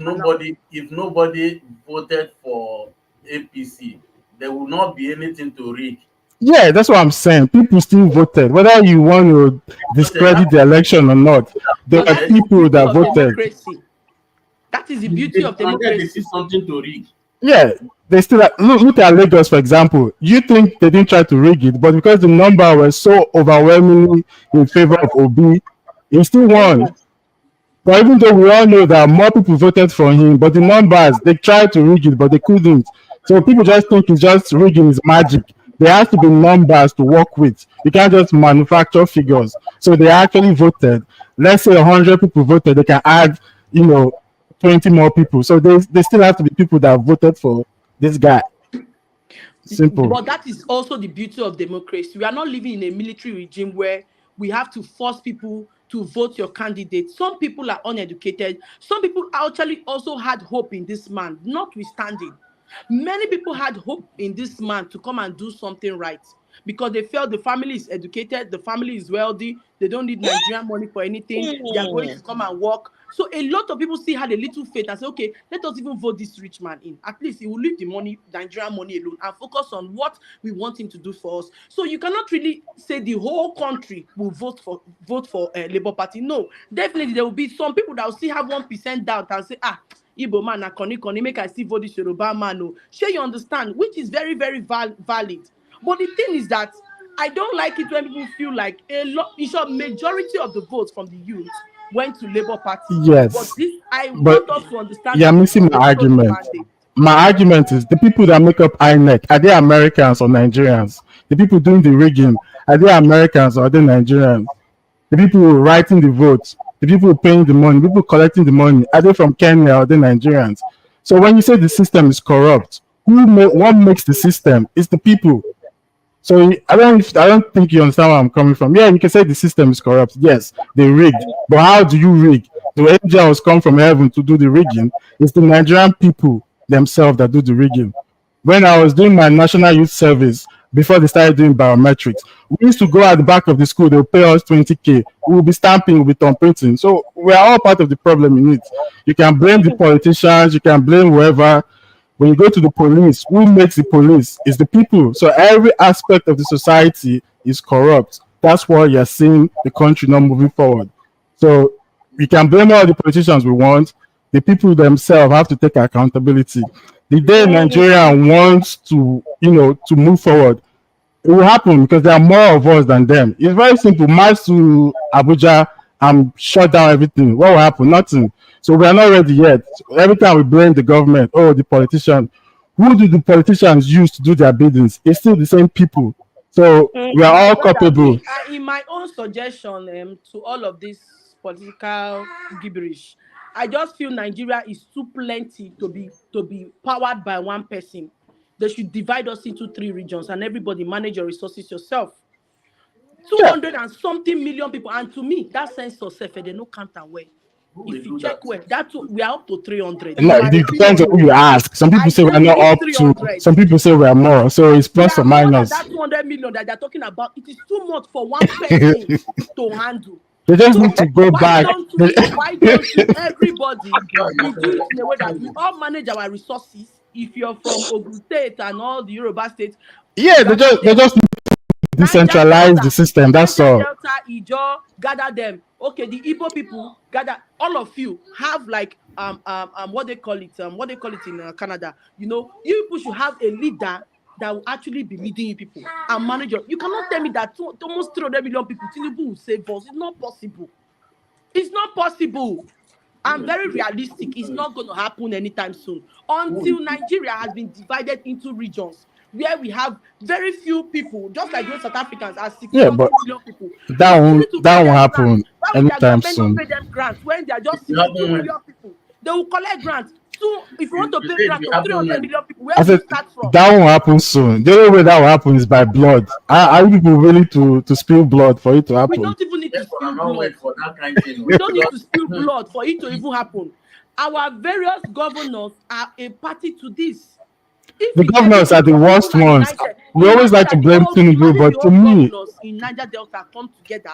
nobody voted for APC, there will not be anything to rig. Yeah, that's what I'm saying. People still voted, whether you want to discredit the election or not. There are people that voted. Democracy. That is the beauty of democracy. This is something to rig. Yeah, they still look at Lagos, for example. You think they didn't try to rig it, but because the number was so overwhelmingly in favor of Obi, he still won. But even though we all know that more people voted for him, but the numbers, they tried to rig it, but they couldn't. So people just think it's just rigging is magic. There has to be numbers to work with. You can't just manufacture figures. So they actually voted. Let's say 100 people voted, they can add, 20 more people. So they still have to be people that voted for this guy. Simple. But that is also the beauty of democracy. We are not living in a military regime where we have to force people to vote your candidate. Some people are uneducated. Some people actually also had hope in this man, notwithstanding. Many people had hope in this man to come and do something right, because they felt the family is educated, the family is wealthy, they don't need Nigerian money for anything, they are going to come and work. So a lot of people still had a little faith and say, okay, let us even vote this rich man in. At least he will leave the money, Nigerian money alone, and focus on what we want him to do for us. So you cannot really say the whole country will vote for Labour Party. No, definitely there will be some people that will still have 1% doubt and say, Igbo man, Koni, make I see vote this Yoruba man. No, sure, you understand, which is very, very valid. But the thing is that I don't like it when people feel like majority of the votes from the youth went to Labour Party. Yes. But want us to understand. You're missing my argument. My argument is the people that make up INEC, are they Americans or Nigerians? The people doing the rigging, are they Americans or are they Nigerians? The people writing the votes, the people paying the money, people collecting the money, are they from Kenya or are they Nigerians? So when you say the system is corrupt, what makes the system? It's the people. So I don't think you understand where I'm coming from. Yeah, you can say the system is corrupt. Yes, they rigged. But how do you rig? Do angels come from heaven to do the rigging? It's the Nigerian people themselves that do the rigging. When I was doing my national youth service, before they started doing biometrics, we used to go at the back of the school, they'll pay us 20K. We will be stamping, we'll be thumb printing. So we're all part of the problem in it. You can blame the politicians, you can blame whoever. When you go to the police, who makes the police? It's the people. So every aspect of the society is corrupt. That's why you're seeing the country not moving forward. So we can blame all the politicians we want. The people themselves have to take accountability. The day Nigeria wants to, to move forward, it will happen because there are more of us than them. It's very simple. March to Abuja and shut down everything. What will happen? Nothing. So we are not ready yet. Every time we blame the government or the politician, who do the politicians use to do their biddings? It's still the same people. So we are all culpable. In my own suggestion to all of this political gibberish, I just feel Nigeria is too plenty to be powered by one person. They should divide us into 3 regions and everybody manage your resources yourself. 200 and something million people, and to me that sense of self, they no count and way. If you check where we are up to 300. No, it depends on who you ask. Some people say we're not up to. Some people say we're more. So it's plus or minus. That 200 million that they're talking about, it is too much for one person to handle. They just need to go back. Why don't everybody we do it in a way that we all manage our resources? If you're from Ogun State and all the Yoruba states, yeah, they just decentralize the system. That's all. Delta, Ijo, gather them. Okay, the Igbo people gather. All of you have like what they call it in Canada. You know, you people should have a leader that will actually be leading you people and manage your. You cannot tell me that almost 300 million people Tinubu will save us. It's not possible. It's not possible. I'm very realistic. It's not going to happen anytime soon until Nigeria has been divided into regions where we have very few people, just like those South Africans are 60 million people. That won't happen anytime soon. Pay them grants when they are just 62 million people. They will collect grants. So if you want to pay grants of 300 million people, where do you start from? That won't happen soon. The only way that will happen is by blood. Are you people willing to spill blood for it to happen? We don't even need to spill blood for that kind of thing. We don't need to spill blood for it to even happen. Our various governors are a party to this. The governors are the worst ones. We always like to blame Tinubu, but to me, in Niger Delta come together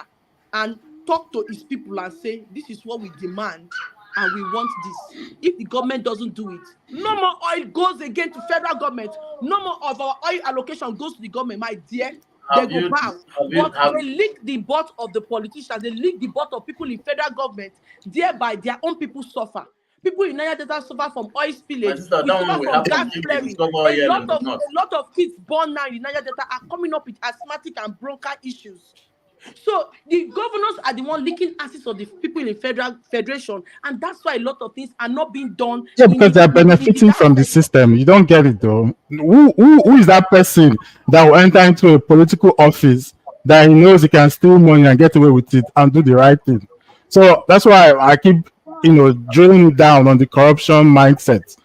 and talk to his people and say, this is what we demand and we want this. If the government doesn't do it, no more oil goes again to federal government. No more of our oil allocation goes to the government, my dear. They go bow. But they lick the butt of the politicians. They lick the butt of people in federal government. Thereby, their own people suffer. People in Niger Delta suffer from oil spillage. We suffer from gas flaring. A lot of kids born now in Niger Delta are coming up with asthmatic and bronchial issues. So the governors are the one leaking assets of the people in federation, and that's why a lot of things are not being done. Yeah, because they're benefiting from the system. You don't get it though. Who is that person that will enter into a political office that he knows he can steal money and get away with it and do the right thing? So that's why I keep drilling down on the corruption mindset.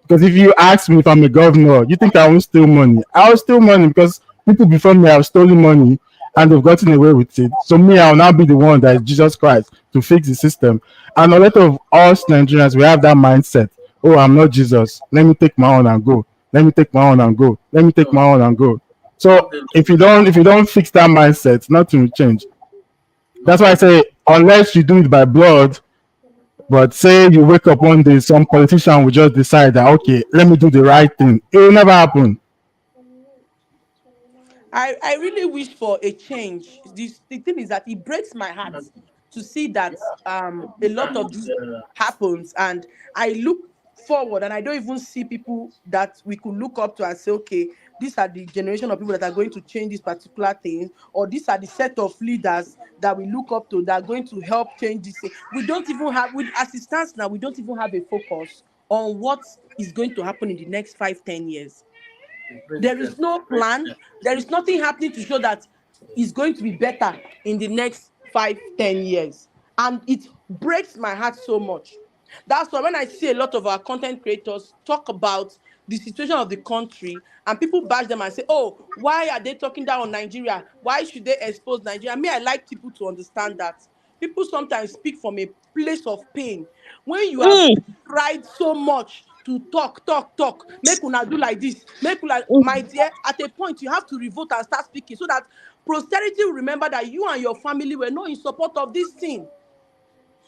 Because if you ask me if I'm a governor, you think I won't steal money? I'll steal money because people before me have stolen money and they've gotten away with it. So me, I'll now be the one that is Jesus Christ to fix the system. And a lot of us Nigerians, we have that mindset. Oh, I'm not Jesus. Let me take my own and go. Let me take my own and go. Let me take my own and go. So if you don't fix that mindset, nothing will change. That's why I say, unless you do it by blood, but say you wake up one day, some politician will just decide that, okay, let me do the right thing. It will never happen. I really wish for a change. The thing is that it breaks my heart to see that a lot of this happens, and I look forward and I don't even see people that we could look up to and say, okay, these are the generation of people that are going to change this particular thing, or these are the set of leaders that we look up to that are going to help change this thing. We don't even have, as it stands now, we don't even have a focus on what is going to happen in the next 5-10 years. There is no plan. There is nothing happening to show that it's going to be better in the next 5-10 years. And it breaks my heart so much. That's why when I see a lot of our content creators talk about the situation of the country and people bash them and say, oh, why are they talking down on Nigeria? Why should they expose Nigeria? I like people to understand that. People sometimes speak from a place of pain. When you have tried so much to talk, make una do like this, make una, my dear, at a point you have to revolt and start speaking so that posterity will remember that you and your family were not in support of this thing.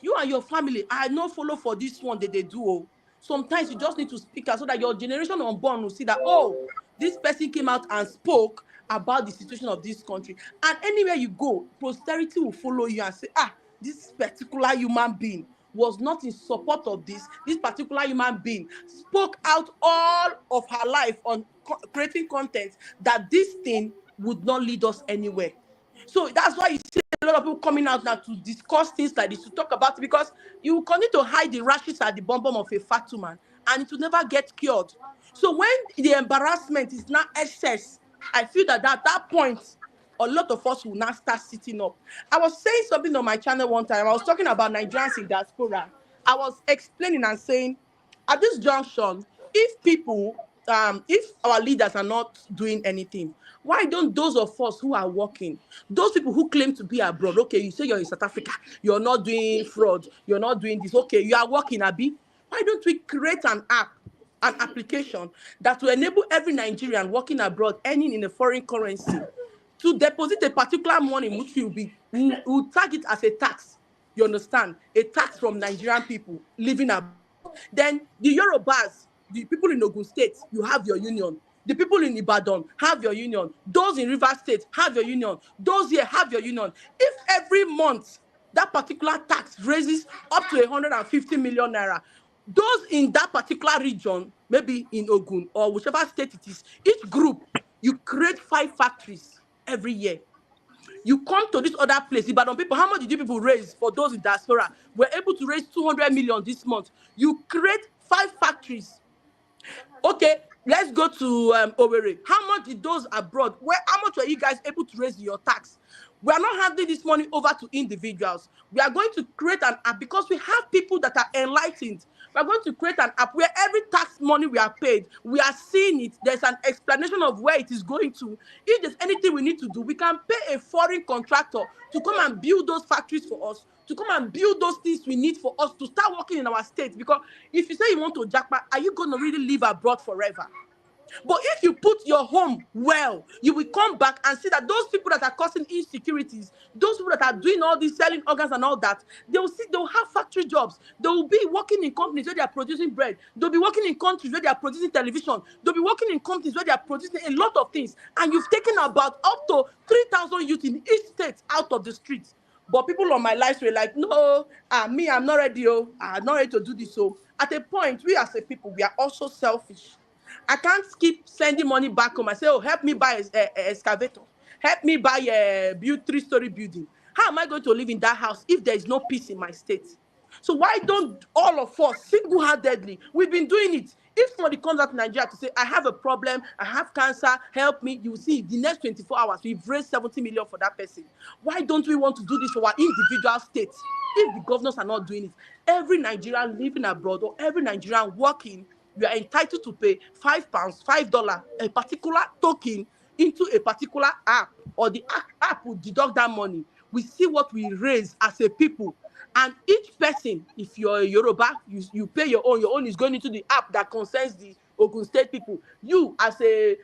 You and your family, I no follow for this one that they do. Sometimes you just need to speak out so that your generation unborn will see that, oh, this person came out and spoke about the situation of this country. And anywhere you go, posterity will follow you and say, this particular human being was not in support of this. This particular human being spoke out all of her life on creating content that this thing would not lead us anywhere. So that's why you see a lot of people coming out now to discuss things like this, to talk about it, because you continue to hide the rashes at the bum of a fat woman and it will never get cured. So when the embarrassment is not excess, I feel that at that point, a lot of us will now start sitting up. I was saying something on my channel one time. I was talking about Nigerians in diaspora. I was explaining and saying, at this junction, if our leaders are not doing anything, why don't those of us who are working, those people who claim to be abroad, okay, you say you're in South Africa, you're not doing fraud, you're not doing this, okay, you are working, Abi. Why don't we create an application that will enable every Nigerian working abroad, earning in a foreign currency, to deposit a particular money which will tag it as a tax. You understand? A tax from Nigerian people living abroad. Then the Yorubas, the people in Ogun State, you have your union. The people in Ibadan have your union. Those in River State have your union. Those here have your union. If every month that particular tax raises up to 150 million naira, those in that particular region, maybe in Ogun or whichever state it is, each group, you create 5 factories every year. You come to this other place, Ibadan people, how much did you people raise for those in diaspora? We're able to raise 200 million this month. You create 5 factories. Okay, let's go to Owerri. How much did those abroad, how much were you guys able to raise your tax? We are not handing this money over to individuals. We are going to create an app because we have people that are enlightened. We are going to create an app where every tax money we are paid, we are seeing it. There's an explanation of where it is going to. If there's anything we need to do, we can pay a foreign contractor to come and build those factories for us, to come and build those things we need for us to start working in our state. Because if you say you want to jackpot, are you going to really live abroad forever? But if you put your home well, you will come back and see that those people that are causing insecurities, those people that are doing all these selling organs and all that, they will have factory jobs. They will be working in companies where they are producing bread. They'll be working in countries where they are producing television. They'll be working in companies where they are producing a lot of things. And you've taken about up to 3,000 youth in each state out of the streets. But people on my lives were like, no, me, I'm not ready. I'm not ready to do this. So at a point, we as a people, we are also selfish. I can't keep sending money back home. I say, oh, help me buy a excavator. Help me buy a 3-story building. How am I going to live in that house if there is no peace in my state? So why don't all of us single-handedly, we've been doing it. If somebody comes out to Nigeria to say, I have a problem, I have cancer, help me, you will see the next 24 hours, we've raised 70 million for that person. Why don't we want to do this for our individual states? If the governors are not doing it, every Nigerian living abroad or every Nigerian working, you are entitled to pay £5, $5, a particular token into a particular app, or the app will deduct that money. We see what we raise as a people. And each person, if you're a Yoruba, you pay your own. Your own is going into the app that concerns the Ogun State people. You, as a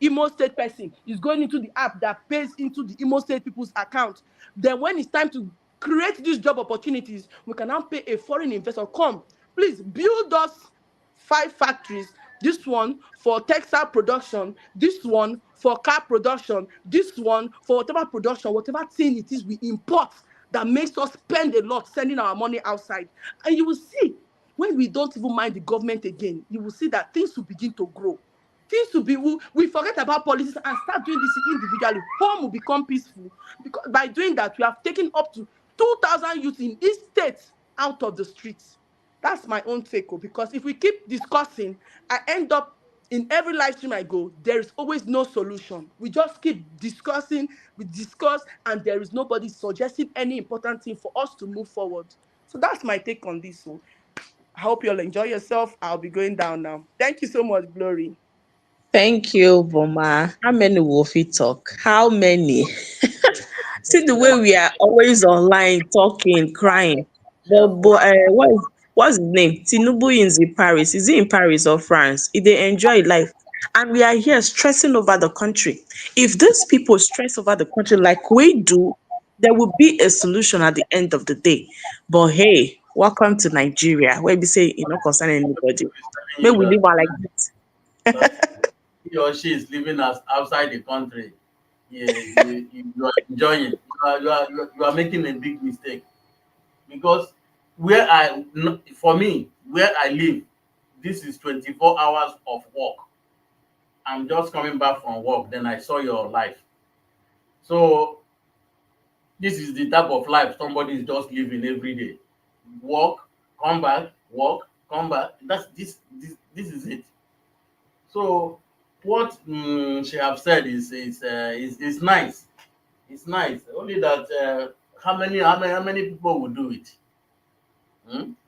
Imo State person, is going into the app that pays into the Imo State people's account. Then when it's time to create these job opportunities, we can now pay a foreign investor. Come, please build us 5 factories. This one for textile production, this one for car production, this one for whatever production, whatever thing it is we import that makes us spend a lot sending our money outside. And you will see, when we don't even mind the government again, you will see that things will begin to grow. Things will be, we forget about policies and start doing this individually. Home will become peaceful. Because by doing that, we have taken up to 2,000 youth in each state out of the streets. That's my own take. Because if we keep discussing, I end up in every live stream I go, there is always no solution. We just keep discussing, we discuss, and there is nobody suggesting any important thing for us to move forward. So that's my take on this one. I hope you'll enjoy yourself. I'll be going down now. Thank you so much, Glory. Thank you, Boma. How many will fit talk? How many? See the way we are always online talking, crying. Yeah. What's his name? Tinubu is in Paris. Is he in Paris or France? If they enjoy life. And we are here stressing over the country. If these people stress over the country like we do, there will be a solution at the end of the day. But hey, welcome to Nigeria, where we say you know concern anybody. Telling May you we that, live on like this. that he or she is living as outside the country. Yeah, you are enjoying. You are making a big mistake, because for me, where I live, this is 24 hours of work. I'm just coming back from work, then I saw your life. So this is the type of life somebody is just living every day. Work, come back, work, come back. This is it. So what she have said is nice. It's nice. Only that how many people will do it?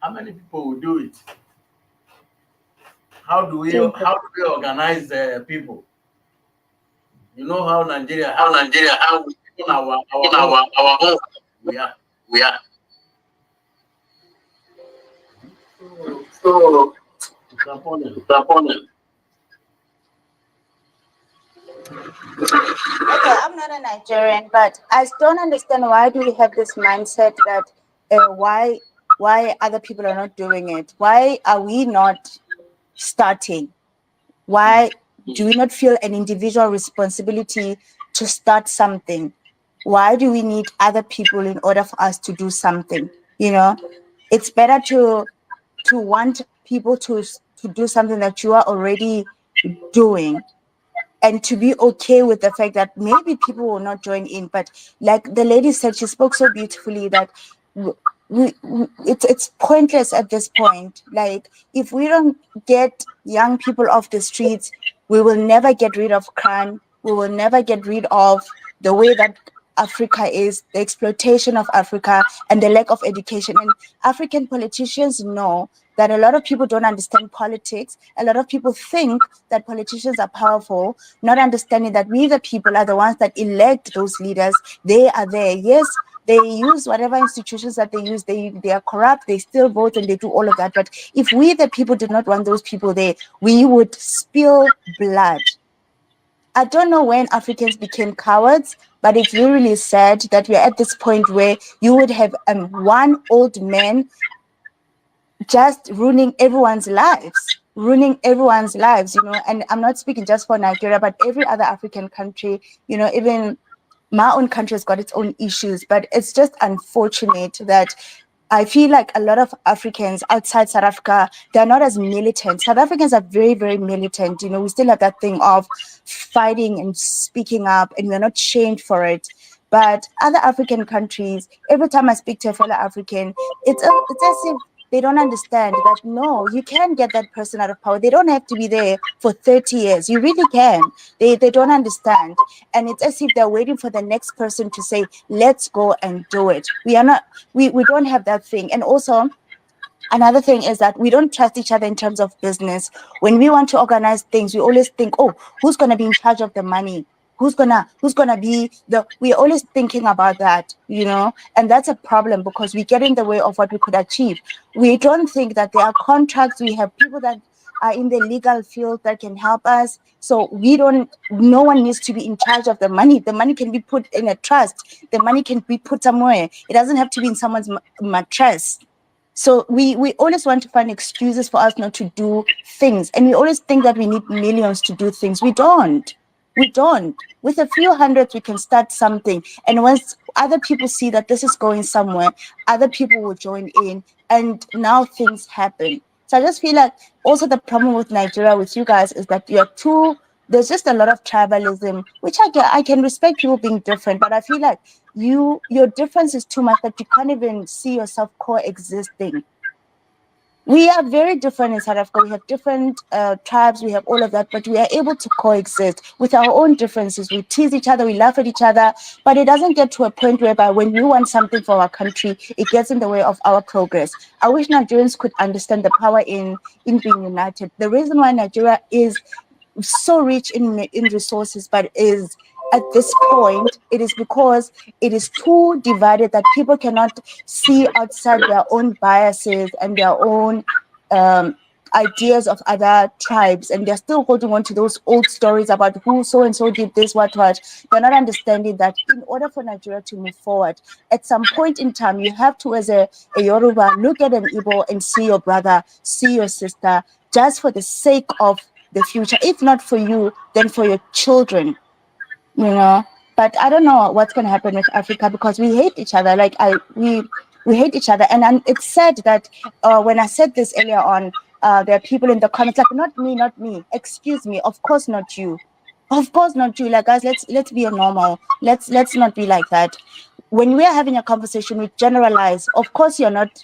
How many people will do it? Simple. How do we organize people? You know how Nigeria, How Nigeria, how we in our in own our own we are. we are. So So it's important. the opponent. Okay, I'm not a Nigerian, but I don't understand why do we have this mindset that why other people are not doing it? Why are we not starting? Why do we not feel an individual responsibility to start something? Why do we need other people in order for us to do something? You know, it's better to want people to do something that you are already doing, and to be okay with the fact that maybe people will not join in. But like the lady said, she spoke so beautifully that it's pointless at this point. Like, if we don't get young people off the streets, we will never get rid of crime. We will never get rid of the way that Africa is, the exploitation of Africa, and the lack of education. And African politicians know that a lot of people don't understand politics. A lot of people think that politicians are powerful, not understanding that we, the people, are the ones that elect those leaders. They are there. Yes, they use whatever institutions that they use. They are corrupt. They still vote and they do all of that. But if we, the people, did not want those people there, we would spill blood. I don't know when Africans became cowards, but it's really sad that we're at this point where you would have one old man just ruining everyone's lives, And I'm not speaking just for Nigeria, but every other African country, even my own country has got its own issues. But it's just unfortunate that I feel like a lot of Africans outside South Africa, they're not as militant. South Africans are very, very militant. We still have that thing of fighting and speaking up, and we're not shamed for it. But other African countries, every time I speak to a fellow African, it's as if they don't understand that no, you can get that person out of power. They don't have to be there for 30 years. You really can. They don't understand. And it's as if they're waiting for the next person to say, let's go and do it. We don't have that thing. And also, another thing is that we don't trust each other in terms of business. When we want to organize things, we always think, oh, who's going to be in charge of the money? Who's gonna be we're always thinking about that, and that's a problem because we get in the way of what we could achieve. We don't think that there are contracts. We have people that are in the legal field that can help us. So no one needs to be in charge of the money. The money can be put in a trust. The money can be put somewhere. It doesn't have to be in someone's mattress. So we always want to find excuses for us not to do things. And we always think that we need millions to do things. We don't. With a few hundreds, we can start something. And once other people see that this is going somewhere, other people will join in. And now things happen. So I just feel like also the problem with Nigeria, with you guys, is that there's just a lot of tribalism, which I can respect people being different, but I feel like your difference is too much that you can't even see yourself coexisting. We are very different in South Africa. We have different tribes, we have all of that, but we are able to coexist with our own differences. We tease each other, we laugh at each other, but it doesn't get to a point whereby when we want something for our country, it gets in the way of our progress. I wish Nigerians could understand the power in being united. The reason why Nigeria is so rich in resources, but is at this point, it is because it is too divided that people cannot see outside their own biases and their own ideas of other tribes, and they're still holding on to those old stories about who so and so did this, what. They're not understanding that in order for Nigeria to move forward, at some point in time, you have to, as a Yoruba, look at an Igbo and see your brother, see your sister, just for the sake of the future. If not for you, then for your children. But I don't know what's going to happen with Africa because we hate each other. We hate each other. And it's sad that when I said this earlier on, there are people in the comments like, not me, excuse me, of course not you. Of course not you. Like, guys, let's be normal. Let's not be like that. When we are having a conversation, we generalize. Of course, you're not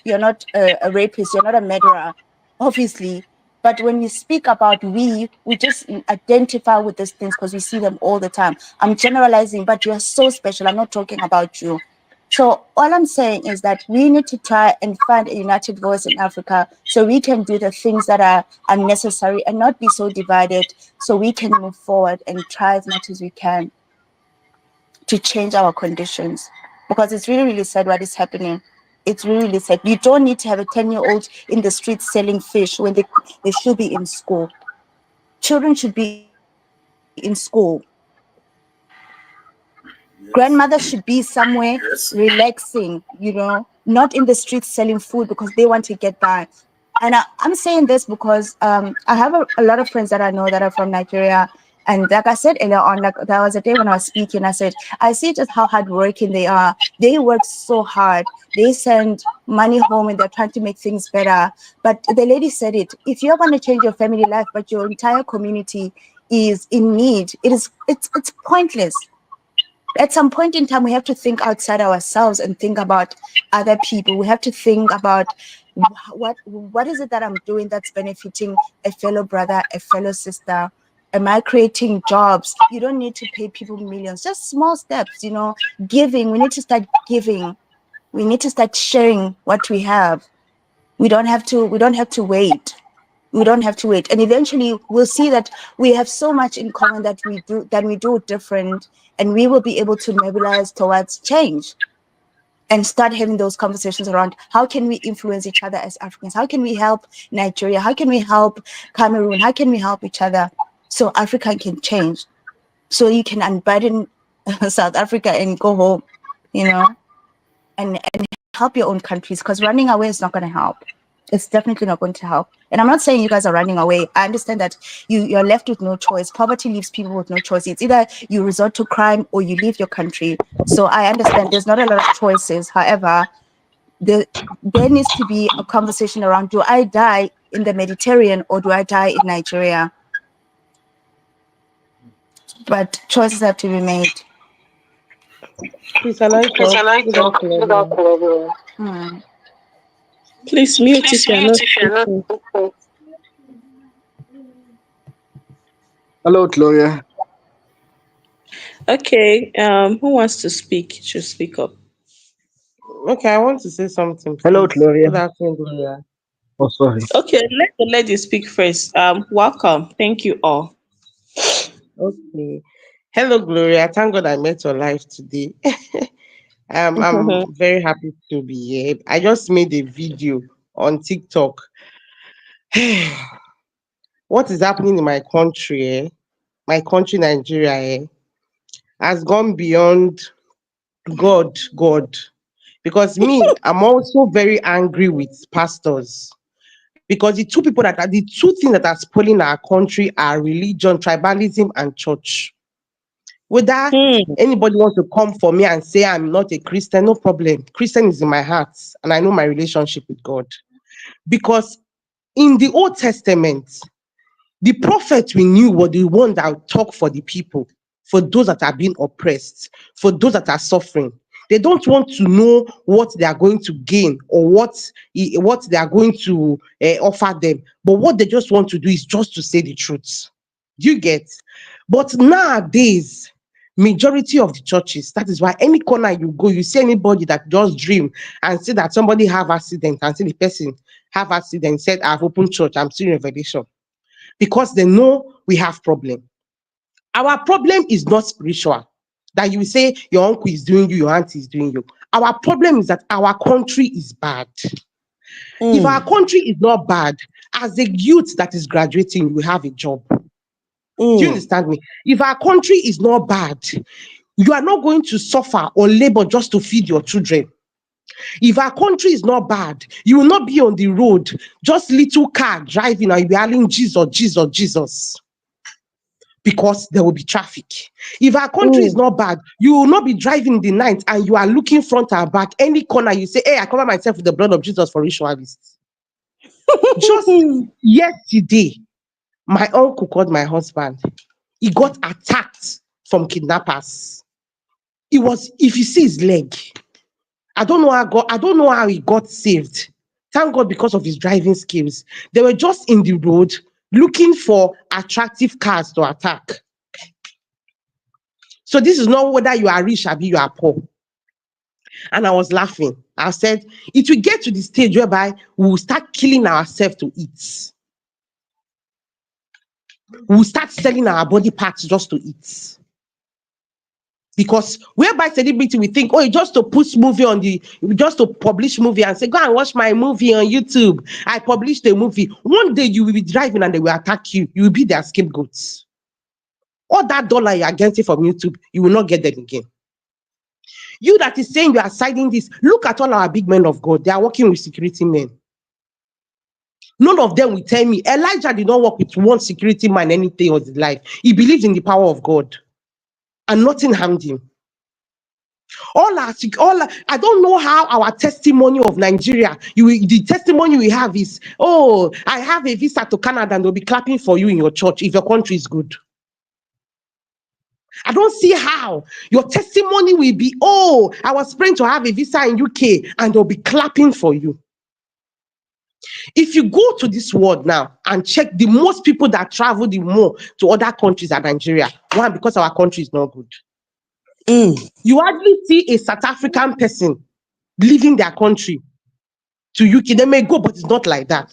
a rapist, you're not a murderer, obviously. But when we speak about we just identify with these things because we see them all the time. I'm generalizing, but you are so special. I'm not talking about you. So all I'm saying is that we need to try and find a united voice in Africa so we can do the things that are unnecessary and not be so divided, so we can move forward and try as much as we can to change our conditions. Because it's really, really sad what is happening. It's really, really sad. You don't need to have a 10-year-old in the streets selling fish when they should be in school. Children should be in school. Grandmother should be somewhere relaxing, not in the streets selling food because they want to get by. And I'm saying this because I have a lot of friends that I know that are from Nigeria. And like I said earlier on, like there was a day when I was speaking, I said, I see just how hardworking they are. They work so hard. They send money home and they're trying to make things better. But the lady said it, if you're going to change your family life, but your entire community is in need, it's pointless. At some point in time, we have to think outside ourselves and think about other people. We have to think about what is it that I'm doing that's benefiting a fellow brother, a fellow sister. Am I creating jobs? You don't need to pay people millions, just small steps, giving. We need to start giving. We need to start sharing what we have. We don't have to wait. We don't have to wait. And eventually we'll see that we have so much in common that we do different, and we will be able to mobilize towards change and start having those conversations around how can we influence each other as Africans? How can we help Nigeria? How can we help Cameroon? How can we help each other so Africa can change? So you can unburden South Africa and go home, and help your own countries, because running away is not going to help. It's definitely not going to help. And I'm not saying you guys are running away. I understand that you're left with no choice. Poverty leaves people with no choice. It's either you resort to crime or you leave your country. So I understand there's not a lot of choices. However, there needs to be a conversation around, do I die in the Mediterranean or do I die in Nigeria? But choices have to be made. Please, can I talk without everyone? Please mute if you're not speaking. Hello, Gloria. Okay, who wants to speak should speak up. Okay, I want to say something, Hello, please. Gloria. Good afternoon, Gloria. Oh, sorry. Okay, let the lady speak first. Welcome. Thank you all. Okay. Hello, Gloria. Thank God I met your life today. I'm very happy to be here. I just made a video on TikTok. What is happening in my country, my country, Nigeria, has gone beyond God. Because me, I'm also very angry with pastors. Because the two things that are spoiling our country are religion, tribalism, and church. Whether anybody wants to come for me and say I'm not a Christian, no problem. Christian is in my heart, and I know my relationship with God. Because in the Old Testament, the prophets we knew were the one that would talk for the people, for those that are being oppressed, for those that are suffering. They don't want to know what they are going to gain or what they are going to offer them. But what they just want to do is just to say the truth. Do you get? But nowadays, majority of the churches, that is why any corner you go, you see anybody that just dream and say that somebody have accident and say the person have accident, said, I've opened church, I'm still in Revelation. Because they know we have problem. Our problem is not spiritual. That you say your uncle is doing you, your auntie is doing you. Our problem is that our country is bad. If our country is not bad, as a youth that is graduating, we have a job. Do you understand me? If our country is not bad, you are not going to suffer or labor just to feed your children. If our country is not bad, you will not be on the road, just little car driving and you'll be yelling Jesus, Jesus, Jesus. Because there will be traffic. If our country is not bad, you will not be driving in the night and you are looking front and back. Any corner, you say, hey, I cover myself with the blood of Jesus for ritualists. Just yesterday, my uncle called my husband. He got attacked from kidnappers. If you see his leg, I don't know how he got saved. Thank God because of his driving skills. They were just in the road looking for attractive cars to attack. So this is not whether you are rich or you are poor. And I was laughing. I said, it will get to the stage whereby we will start killing ourselves to eat. We will start selling our body parts just to eat. Because whereby celebrity we think, oh, just to push movie on just to publish movie and say, go and watch my movie on YouTube. I published a movie. One day you will be driving and they will attack you. You will be their scapegoats. All that dollar you are getting from YouTube, you will not get them again. You that is saying you are siding this, look at all our big men of God. They are working with security men. None of them will tell me, Elijah did not work with one security man anything of his life. He believed in the power of God. And nothing harmed him. I don't know how our testimony of Nigeria, the testimony we have is, oh, I have a visa to Canada and they'll be clapping for you in your church if your country is good. I don't see how your testimony will be, oh, I was praying to have a visa in UK and they'll be clapping for you. If you go to this world now and check the most people that travel the more to other countries are Nigeria. One, because our country is not good. You hardly see a South African person leaving their country to UK. They may go, but it's not like that.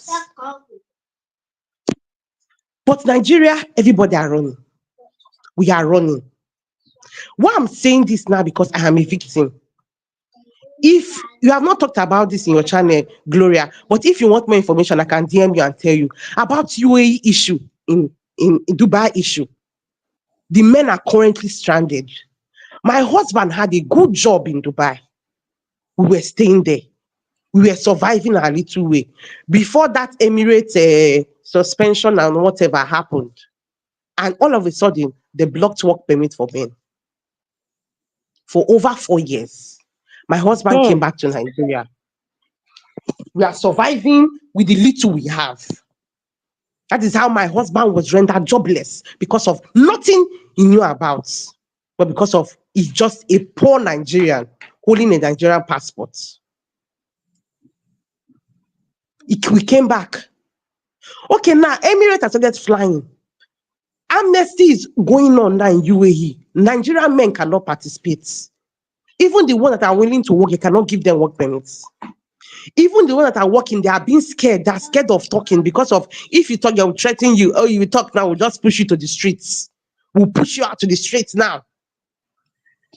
But Nigeria, everybody are running. We are running. Why I'm saying this now, because I am a victim. If you have not talked about this in your channel, Gloria, but if you want more information, I can DM you and tell you about UAE issue in Dubai issue. The men are currently stranded. My husband had a good job in Dubai. We were staying there. We were surviving our little way. Before that Emirates suspension and whatever happened, and all of a sudden, they blocked work permit for men. For over 4 years. My husband came back to Nigeria. We are surviving with the little we have. That is how my husband was rendered jobless, because of nothing he knew about, but because of he's just a poor Nigerian holding a Nigerian passport. We came back. Okay, now Emirates has started flying. Amnesty is going on now in UAE. Nigerian men cannot participate. Even the ones that are willing to work, you cannot give them work permits. Even the ones that are working, they are being scared. They are scared of talking because of, if you talk, they will threaten you. Oh, you will talk now, we'll just push you to the streets. We'll push you out to the streets now.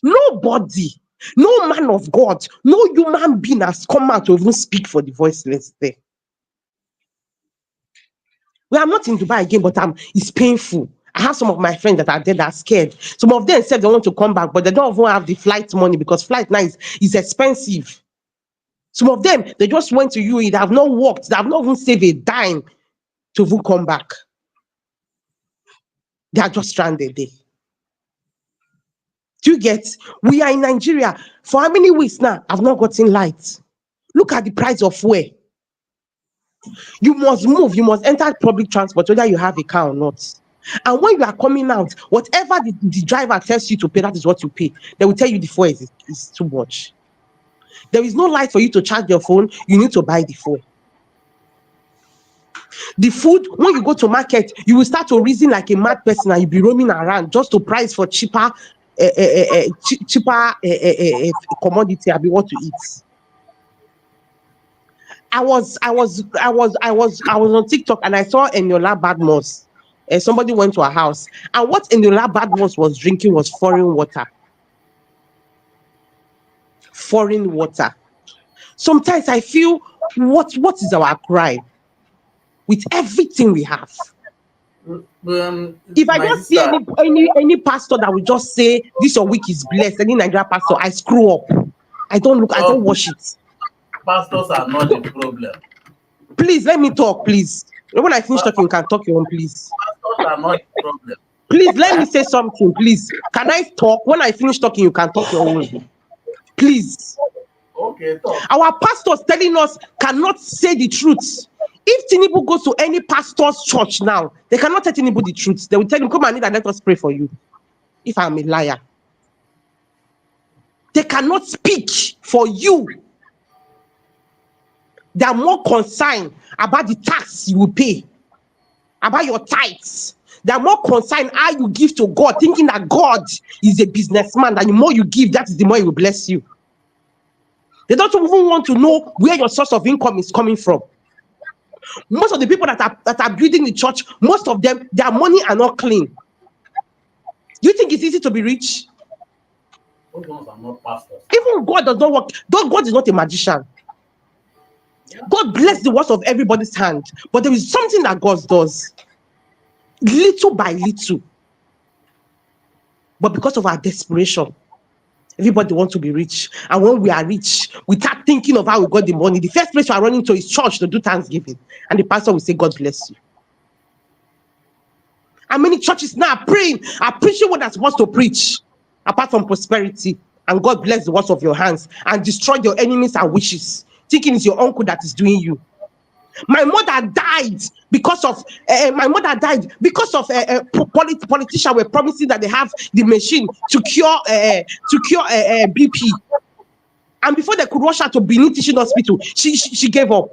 Nobody, no man of God, no human being has come out to even speak for the voiceless there. We are not in Dubai again, but it's painful. I have some of my friends that are there that are scared. Some of them said they want to come back, but they don't even have the flight money, because flight now is expensive. Some of them, they just went to UAE, they have not worked, they have not even saved a dime to even come back. They are just stranded there. Do you get? We are in Nigeria. For how many weeks now? I've not gotten light. Look at the price of fuel. You must move, you must enter public transport, whether you have a car or not. And when you are coming out, whatever the driver tells you to pay, that is what you pay. They will tell you the fuel is too much. There is no light for you to charge your phone. You need to buy the fuel. The food, when you go to market, you will start to reason like a mad person, and you'll be roaming around just to price for cheaper commodity and be what to eat. I was on TikTok and I saw Eniola Badmus. Somebody went to her house, and what Eniola Badmus was drinking was foreign water. Foreign water. Sometimes I feel, what is our crime with everything we have? If I just see any pastor that will just say this your week is blessed, any Nigerian pastor, I screw up. I don't look, I don't watch it. Pastors are not the problem. Please let me talk, please. When I finish talking, you can talk your own, please. Pastors are not the problem. Please let me say something, please. Can I talk? When I finish talking, you can talk your own. Please. Okay, talk. Our pastors telling us cannot say the truth. If Tinubu goes to any pastor's church now, they cannot tell Tinubu the truth. They will tell him, come and let us pray for you. If I'm a liar. They cannot speak for you. They are more concerned about the tax you will pay, about your tithes. They are more concerned how you give to God, thinking that God is a businessman, and the more you give, that is the more he will bless you. They don't even want to know where your source of income is coming from. Most of the people that are building the church, most of them, their money are not clean. Do you think it's easy to be rich? Those ones are not pastors. Even God does not work. God is not a magician. God bless the works of everybody's hand, but there is something that God does, little by little. But because of our desperation, everybody wants to be rich. And when we are rich, we start thinking of how we got the money. The first place we are running to is church to do Thanksgiving. And the pastor will say, God bless you. And many churches now are praying, are preaching what they're supposed to preach, apart from prosperity. And God bless the works of your hands and destroy your enemies and wishes, thinking it's your uncle that is doing you. My mother died because of politicians were promising that they have the machine to cure BP, and before they could rush her to Benin Teaching Hospital, she gave up.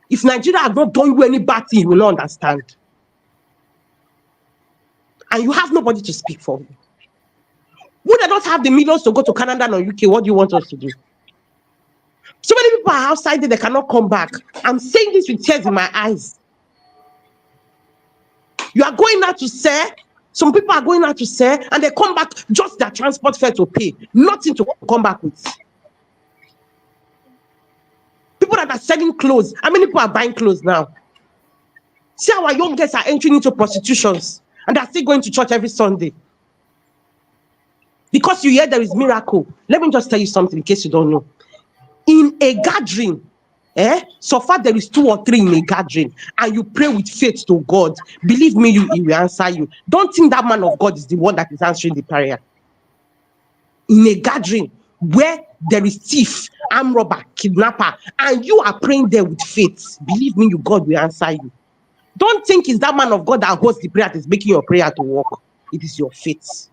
If Nigeria had not done you any bad thing, you will not understand, and you have nobody to speak for you. Would I not have the millions to go to Canada or UK? What do you want us to do? So many people are outside there, they cannot come back. I'm saying this with tears in my eyes. You are going out to sell. Some people are going out to sell and they come back just their transport fare to pay. Nothing to come back with. People that are selling clothes. How many people are buying clothes now? See, our young girls are entering into prostitutions and they're still going to church every Sunday. Because you hear there is miracle. Let me just tell you something in case you don't know. In a gathering, so far there is 2 or 3 in a gathering, and you pray with faith to God, believe me, he will answer you. Don't think that man of God is the one that is answering the prayer. In a gathering where there is thief, armed robber, kidnapper, and you are praying there with faith, believe me, God will answer you. Don't think it's that man of God that hosts the prayer that is making your prayer to work. It is your faith.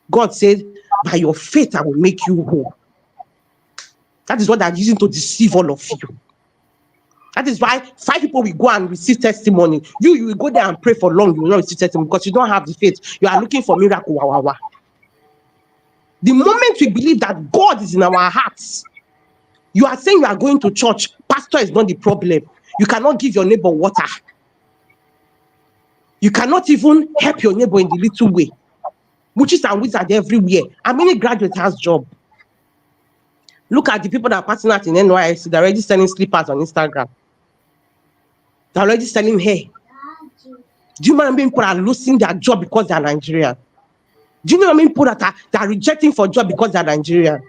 God said, by your faith I will make you whole. That is what they're using to deceive all of you. That is why 5 people will go and receive testimony. You will go there and pray for long, you will not receive testimony because you don't have the faith. You are looking for miracle. The moment we believe that God is in our hearts, you are saying you are going to church. Pastor is not the problem. You cannot give your neighbor water. You cannot even help your neighbor in the little way. Witches and wizards everywhere. How many graduates has job? Look at the people that are passing out in NYSC. They're already selling slippers on Instagram. They're already selling hair. Do you know how many people are losing their job because they're Nigerian? Do you know how many people that are rejecting for job because they're Nigerian?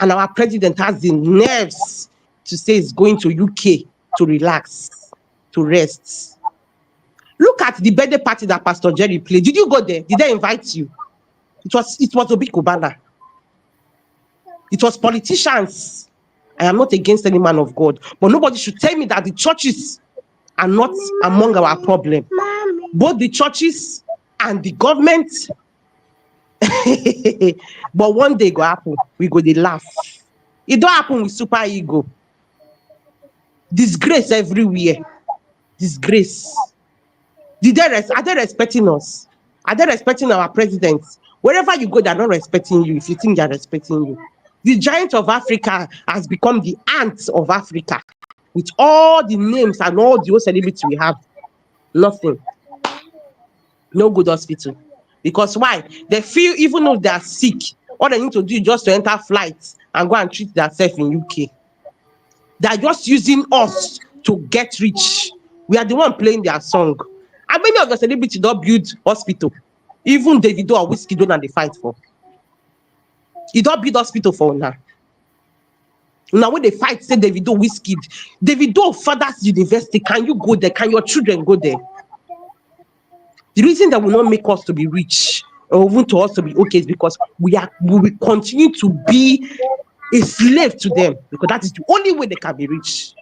And our president has the nerves to say he's going to UK to relax, to rest. Look at the birthday party that Pastor Jerry played. Did you go there? Did they invite you? It was Obi Kubana. It was politicians. I am not against any man of God, but nobody should tell me that the churches are not among our problem. Both the churches and the government. But one day go happen, we go dey laugh. It don't happen with super ego. Disgrace everywhere. Disgrace. Are they respecting us? Are they respecting our presidents? Wherever you go, they're not respecting you if you think they're respecting you. The giant of Africa has become the ants of Africa with all the names and all the old celebrities we have. Nothing. No good hospital. Because why? They feel even if they are sick, all they need to do is just to enter flights and go and treat themselves in UK. They're just using us to get rich. We are the one playing their song. How many of the celebrities don't build hospital? Even Davido or Whiskey don't they fight for. You don't build hospital for now. Now when they fight, say Davido, Whiskey. Davido father's university. Can you go there? Can your children go there? The reason that will not make us to be rich or even to us to be okay is because we will continue to be a slave to them, because that is the only way they can be rich.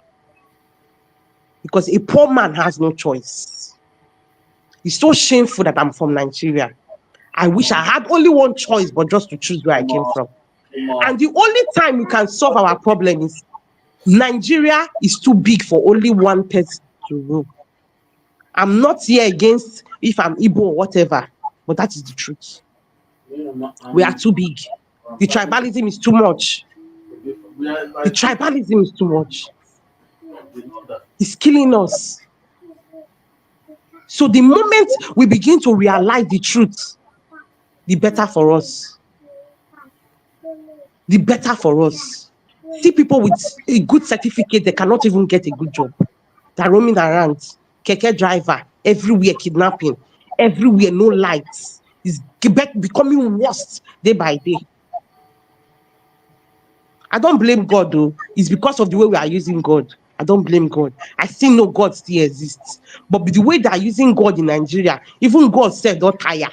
Because a poor man has no choice. It's so shameful that I'm from Nigeria. I wish I had only one choice, but just to choose where I came from. And the only time we can solve our problem is Nigeria is too big for only one person to rule. I'm not here against if I'm Igbo or whatever, but that is the truth. We are too big. The tribalism is too much. The tribalism is too much. It's killing us. So the moment we begin to realize the truth, the better for us. The better for us. See people with a good certificate, they cannot even get a good job. They're roaming around, keke driver, everywhere kidnapping, everywhere no lights. It's becoming worse day by day. I don't blame God though. It's because of the way we are using God. I don't blame God. I still know God still exists. But with the way they are using God in Nigeria, even God said don't tire.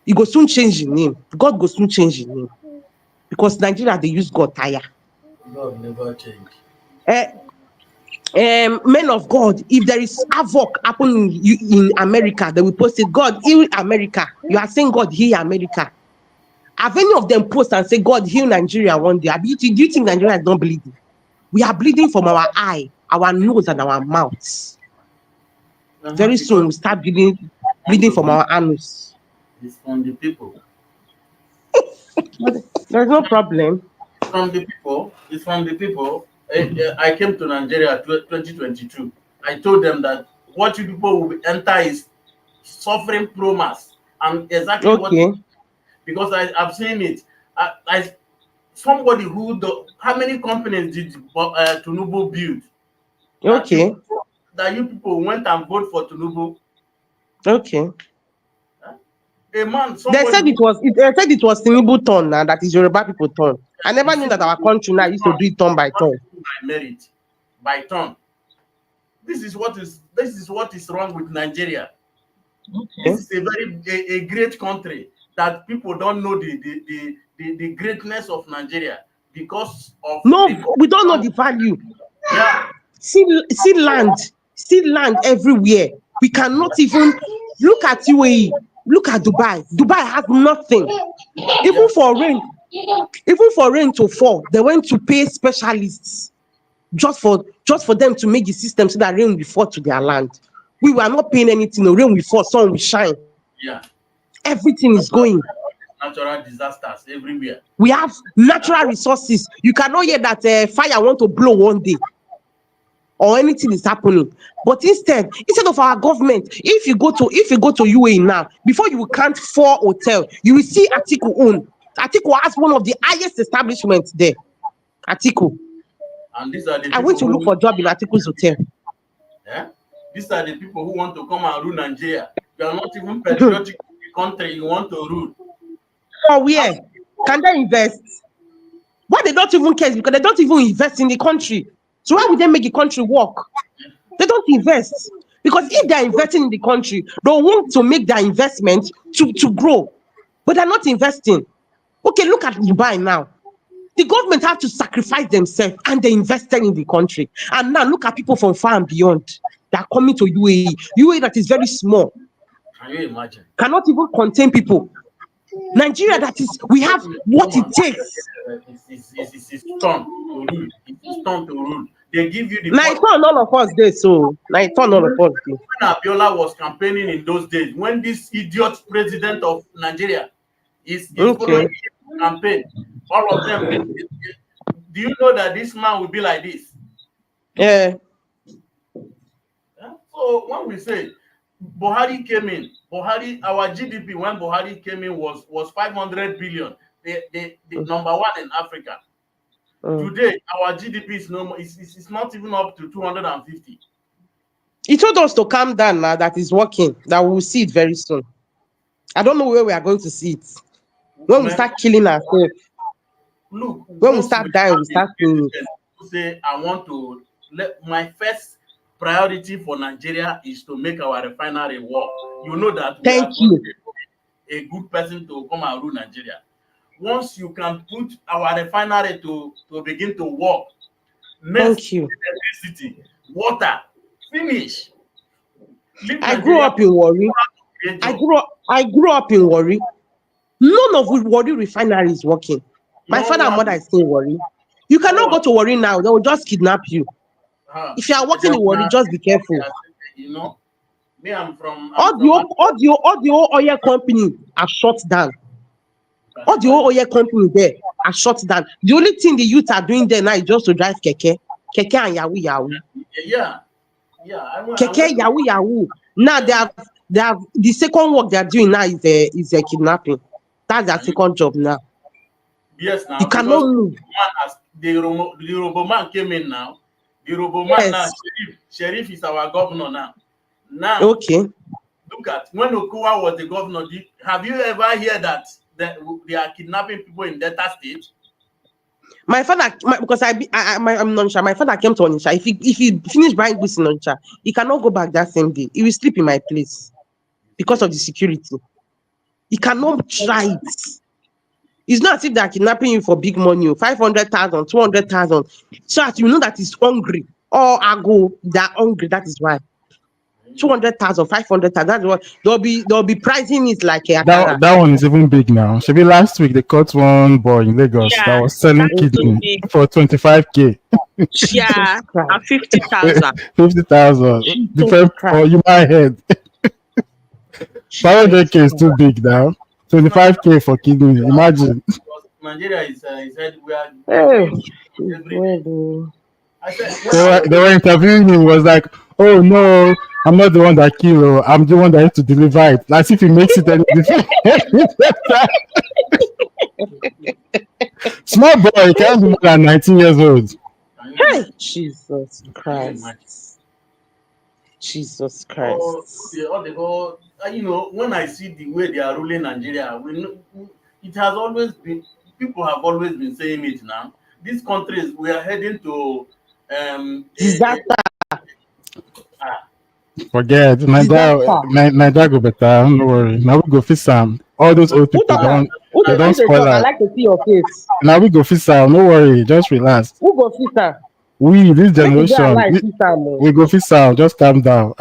He go soon change his name. God go soon change his name. Because Nigeria, they use God tire. God never change. Men of God, if there is havoc happening in America, they will post it, God heal America. You are saying God heal America. Have any of them post and say God heal Nigeria one day? Do you think Nigeria is not bleeding? We are bleeding from our eye, our nose, and our mouths. Very soon we start bleeding from our anus. It's from the people. There's no problem. From the people. It's from the people. I came to Nigeria 2022. I told them that what you people will enter is suffering promise, and exactly Okay. because I've seen it. Somebody how many companies did Tinubu build? Okay. That you people went and vote for Tinubu. Okay. A man, They said it was Tinubu turn now, that is Yoruba people turn. I never knew that our country now used to do it turn by turn. By merit, by turn. This is what is wrong with Nigeria. Okay. This is a great country that people don't know the greatness of Nigeria because of we don't know the value. Yeah. See land everywhere. We cannot even look at UAE. Look at Dubai. Dubai has nothing. Even for rain to fall, they went to pay specialists just for them to make the system so that rain will fall to their land. We were not paying anything. No, rain will fall, sun will shine. Yeah. Everything is going. Natural disasters everywhere. We have natural resources. You cannot hear that fire want to blow one day or anything is happening. But instead of our government, if you go to UAE now, before you will count 4 hotels, you will see Atiku own. Atiku has one of the highest establishments there. Atiku. And these are the I went to look for a job in Atiku's hotel. Yeah? These are the people who want to come and rule Nigeria. You are not even patriotic in the country you want to rule. Oh, where? Can they invest? Why they don't even care? Because they don't even invest in the country. So why would they make the country work? They don't invest. Because if they're investing in the country, they want to make their investment to grow. But they're not investing. Okay, look at Dubai now. The government have to sacrifice themselves and they invested in the country. And now look at people from far and beyond. They are coming to UAE. UAE that is very small. Can you imagine? Cannot even contain people. Nigeria, we have what it takes. It's turn to rule. It's turn to rule. They give you the. Night on all of us days, so night on all of us days. When Abiola was campaigning in those days, when this idiot president of Nigeria is following his campaign, all of them. Do you know that this man will be like this? Yeah. So when we say Buhari came in, our GDP when Buhari came in was 500 billion, the number 1 in Africa. Today, our GDP is it's not even up to 250. He told us to calm down now that is working, that we will see it very soon. I don't know where we are going to see it. When we start killing ourselves. Look, when we start dying, we start seeing it. Say, I want to my first priority for Nigeria is to make our refinery work. You know that Thank you. A good person to come and rule Nigeria. Once you can put our refinery to begin to work, thank you. Electricity, water, finish. I grew up in Warri. I grew up in Warri. None of Warri refinery is working. My father and mother is still in Warri. You cannot go to Warri now. They will just kidnap you. If you are working in Warri, just be careful. You know, me, I'm from All the whole oil company are shut down. All the whole oil company there are shut down. The only thing the youth are doing there now is just to drive keke and yahoo yahoo. Yeah. Keke yahoo. Now they have the second work they are doing now is a kidnapping. That's their second job now. Yes, now you cannot move. The Robo man came in now. The Robo man now, Sheriff is our governor now. Now, okay. Look at when Okuwa was the governor. Have you ever heard that they are kidnapping people in Delta State? My father, because I'm Onisha. My father came to Onisha. If he finish buying goods in Onisha, he cannot go back that same day. He will sleep in my place because of the security. He cannot try it. It's not as if they're kidnapping you for big money, 500,000, 200,000. So that you know that he's hungry. Or they're hungry. That is why. 200,000, 500,000. That's what they'll be pricing it like a that one is even big now. Should be last week they caught one boy in Lagos that was selling kidney for 25k. Yeah, and 50,000. 50,000. Different for you my head. 500k is too big now. 25k for kidney. Imagine. Nigeria is said we are. They were interviewing him. Was like, oh no, I'm not the one that killed. I'm the one that has to deliver it. As if he makes it any different. Small boy can't be more than 19 years old. Hey, Jesus Christ. Jesus Christ. You know, when I see the way they are ruling Nigeria, it has always been, people have always been saying it now. These countries, we are heading to disaster. Forget Nigeria go better. Don't worry. Now we go fix some. All those old people don't spoil. I like to see your face. Now we go fix some. No worry. Just relax. Who go fix some? We this generation. We go fix some. Just calm down.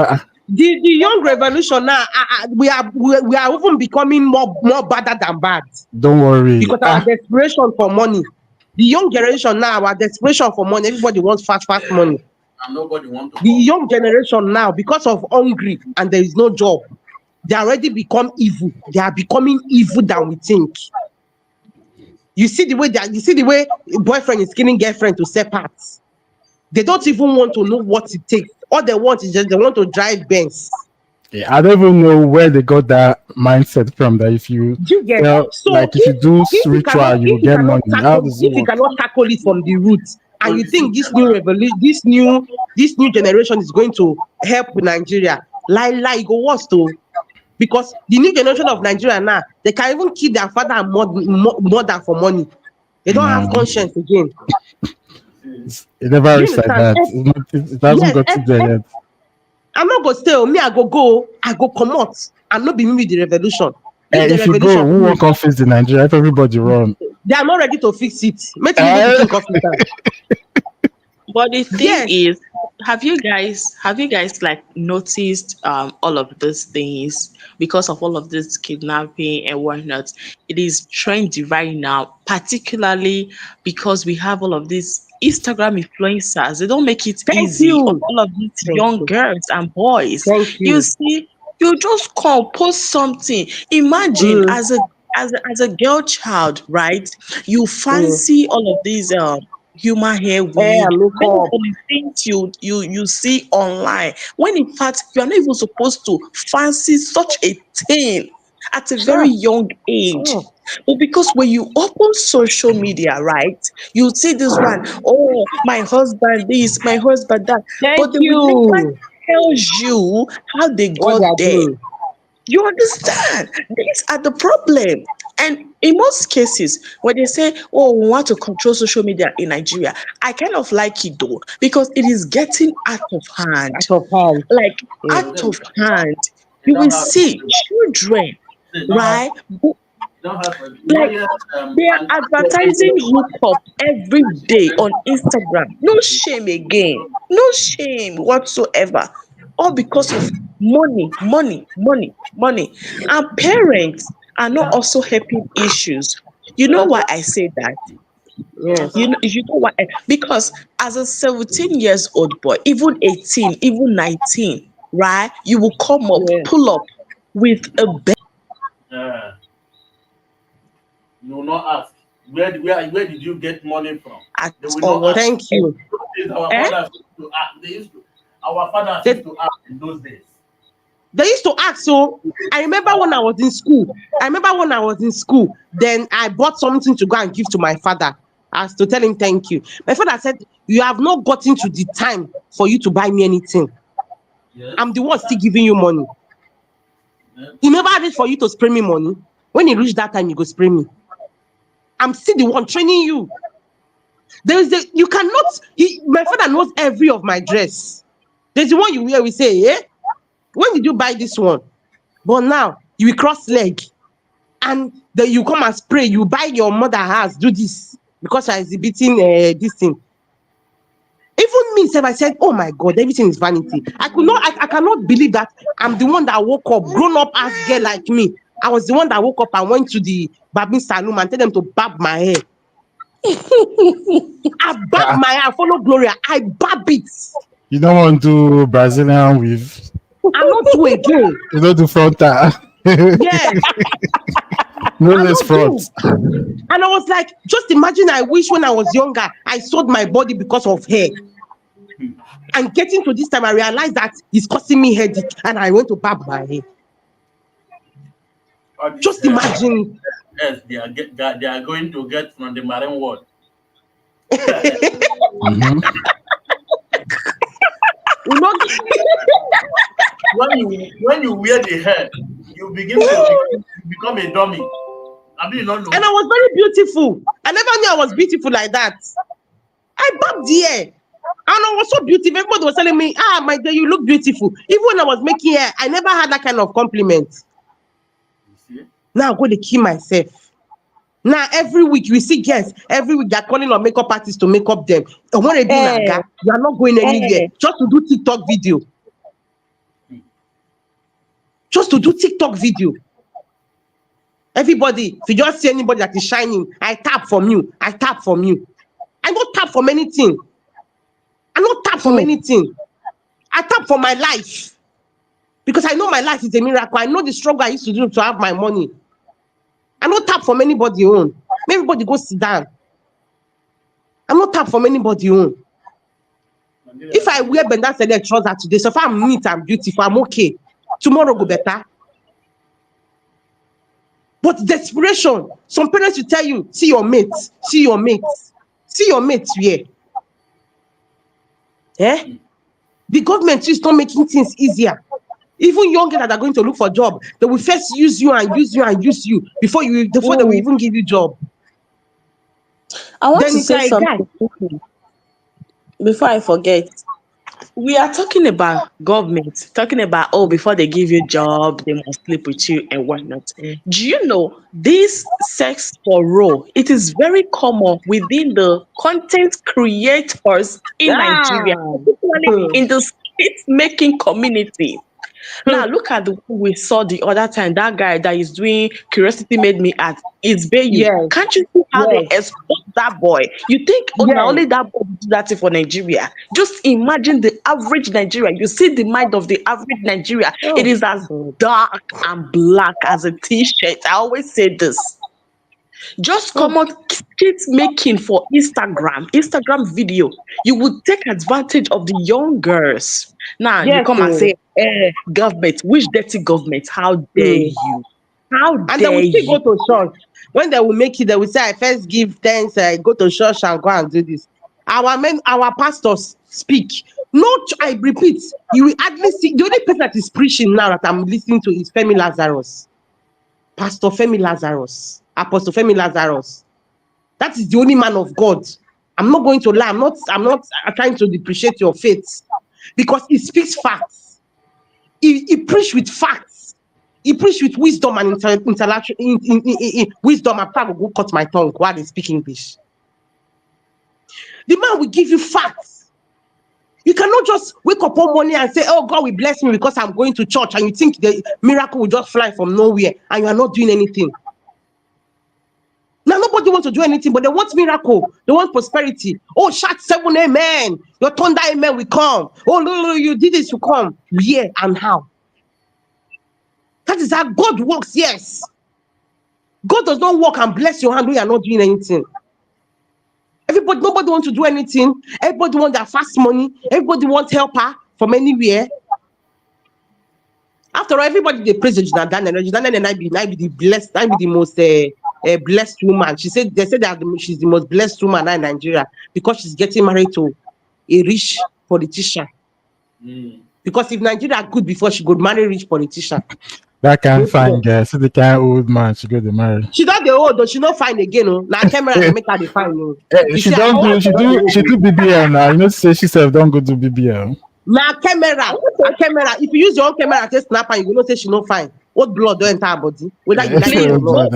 The young revolution now, we are even becoming more badder than bad. Don't worry. Because our desperation for money. The young generation now, our desperation for money. Everybody wants fast money. And nobody wants to. The young generation now, because of hungry and there is no job, they already become evil. They are becoming evil than we think. You see the way boyfriend is killing girlfriend to sell parts. They don't even want to know what it takes. All they want is just they want to drive Benz. Yeah, I don't even know where they got that mindset from. That if you do ritual, you get money. If you cannot tackle it from the roots, and you think this new revolution, this new generation is going to help Nigeria, lie go worse too. Because the new generation of Nigeria now, they can even kill their father and mother for money. They don't have conscience again. It never reached like that. It hasn't got to there yet. I'm not going to stay. Me, I go come out and not be me with the revolution. If you go, who won't come fix the Nigeria? If everybody run. They are not ready to fix it. Make me think of it. But the thing is, have you guys like noticed all of these things because of all of this kidnapping and whatnot? It is trendy right now, particularly because we have all of these Instagram influencers. They don't make it easy on all of these young girls and boys. You see, you just come post something. Imagine as a girl child, right? You fancy all of these human hair wig, things you see online, when in fact you are not even supposed to fancy such a thing at a very young age. But because when you open social media, right, you see this one, oh, my husband this, my husband that. But the reflection tells you how they got there. You understand? These are the problem. And in most cases, when they say, oh, we want to control social media in Nigeria, I kind of like it though, because it is getting out of hand. Like, out of hand. You will see children, right? Like, they are advertising hip-hop every day on Instagram. No shame again. No shame whatsoever. All because of money. And parents are not also helping issues. You know why I say that? Yes. You know what? Because as a 17 years old boy, even 18, even 19, right? You will come up, Yes. pull up with a Uh, you will not ask where did you get money from? bat They will or not what? ask. Thank you. Those days our Eh? fathers used to ask. Our fathers They, used to ask in those days. they used to ask. So I remember when I was in school. Then I bought something to go and give to my father as to tell him thank you. My father said, "You have not gotten to the time for you to buy me anything. Yes. I'm the one still giving you money. Yes. He never asked for you to spray me money. When you reach that time, you go spray me. I'm still the one training you. You cannot. My father knows every of my dress. There's the one you wear. We say, eh? When did you buy this one? But now you will cross leg, and then you come and spray. You buy your mother house. Do this because I exhibiting this thing. Even me, self, I said, "Oh my God, everything is vanity." I cannot believe that I'm the one that woke up, grown up as girl like me. I was the one that woke up and went to the barbing salon and tell them to barb my hair. I barb Ah, my hair, follow Gloria. I barb it. you don't want to do Brazilian weave. I not do again. You don't do frontal. Yes, No I less not do. front. And I was like, just imagine. I wish when I was younger, I sold my body because of hair. And getting to this time, I realized that it's causing me headache, and I went to barb my hair. All this Just imagine. yes, they are going to get from the marine world. Mhm. You know, When you wear the hair, you begin to become a dummy. I mean, you not and know. I was very beautiful. I never knew I was beautiful like that. I barbed the hair. And I was so beautiful. Everybody was telling me, my dear, you look beautiful. Even when I was making hair, I never had that kind of compliment. You see? Now I'm going to kill myself. Now every week we see guests. Every week they're calling on makeup artists to make up them. And when they do Eh, naga, you are not going anywhere. eh. Just to do TikTok video. Just to do TikTok video. Everybody, if you just see anybody that is shining, I tap from you. I tap from you. I don't tap from anything. I don't tap from anything. I tap for my life. Because I know my life is a miracle. I know the struggle I used to do to have my money. I don't tap from anybody own. Everybody go sit down. I'm not tap from anybody own. If I wear Benda Select trouser today, so if I'm neat and beautiful, I'm okay. Tomorrow go better. But desperation, some parents will tell you, see your mates, see your mates, see your mates where. Eh? The government is not making things easier. Even young girls that are going to look for job, they will first use you and use you and use you before they will Mm. even give you job. I want Then to if you're say a guy, something quickly before I forget. We are talking about government, talking about, oh, before they give you job, they must sleep with you and whatnot. Do you know this sex for role? It is very common within the content creators in Nigeria, ah, particularly in the skit making community. Now look at the one we saw the other time. That guy that is doing Curiosity Made Me at It's You. yes, Can't you see how they yes, expose that boy? You think, oh, now yes. only that boy do that thing for Nigeria? Just imagine the average Nigeria. You see the mind of the average Nigeria. It Oh, is as God. dark and black as a t-shirt. I always say this. Just Oh, common skit making for Instagram video. You would take advantage of the young girls. Now you yes, come and oh. say, government, which dirty government? How dare Mm. you? How And they dare will still you? go to church. When they will make it, they will say, I first give thanks, I go to church and go and do this. Our pastors speak. No, I repeat, you will hardly see. The only person that is preaching now that I'm listening to is Femi Lazarus. Pastor Femi Lazarus. Apostle Femi Lazarus. That is the only man of God. I'm not going to lie. I'm not trying to depreciate your faith because he speaks facts. He preached with facts. He preached with wisdom and intellectual wisdom. I'm trying to go cut my tongue while they speak English. The man will give you facts. You cannot just wake up one morning and say, "Oh, God will bless me because I'm going to church," and you think the miracle will just fly from nowhere, and you are not doing anything. Now nobody Nobody wants to do anything, but they want miracle. They want prosperity. Oh, shout 7 amen. Your thunder amen will come. Oh, no, you did this to come. Where and how? That is how God works, yes. God does not work and bless your hand when you are not doing anything. Nobody wants to do anything. Everybody wants their fast money. Everybody wants helper from anywhere. After all, everybody they praise Regina Daniel. Regina Daniel I be the blessed, I be the most blessed woman. They said that she's the most blessed woman in Nigeria because she's getting married to a rich politician. Because if Nigeria good before she could marry a rich politician. That kind fine girl. See the kind old man she go to marry. She don't the old though. She not fine again. Oh. Now camera they make her the fine. Oh. She do BBL now. You know, say she said don't go do BBL. Now camera. If you use your own camera to snap and you know say she not fine. What blood don't enter her body? Whether you like it or not.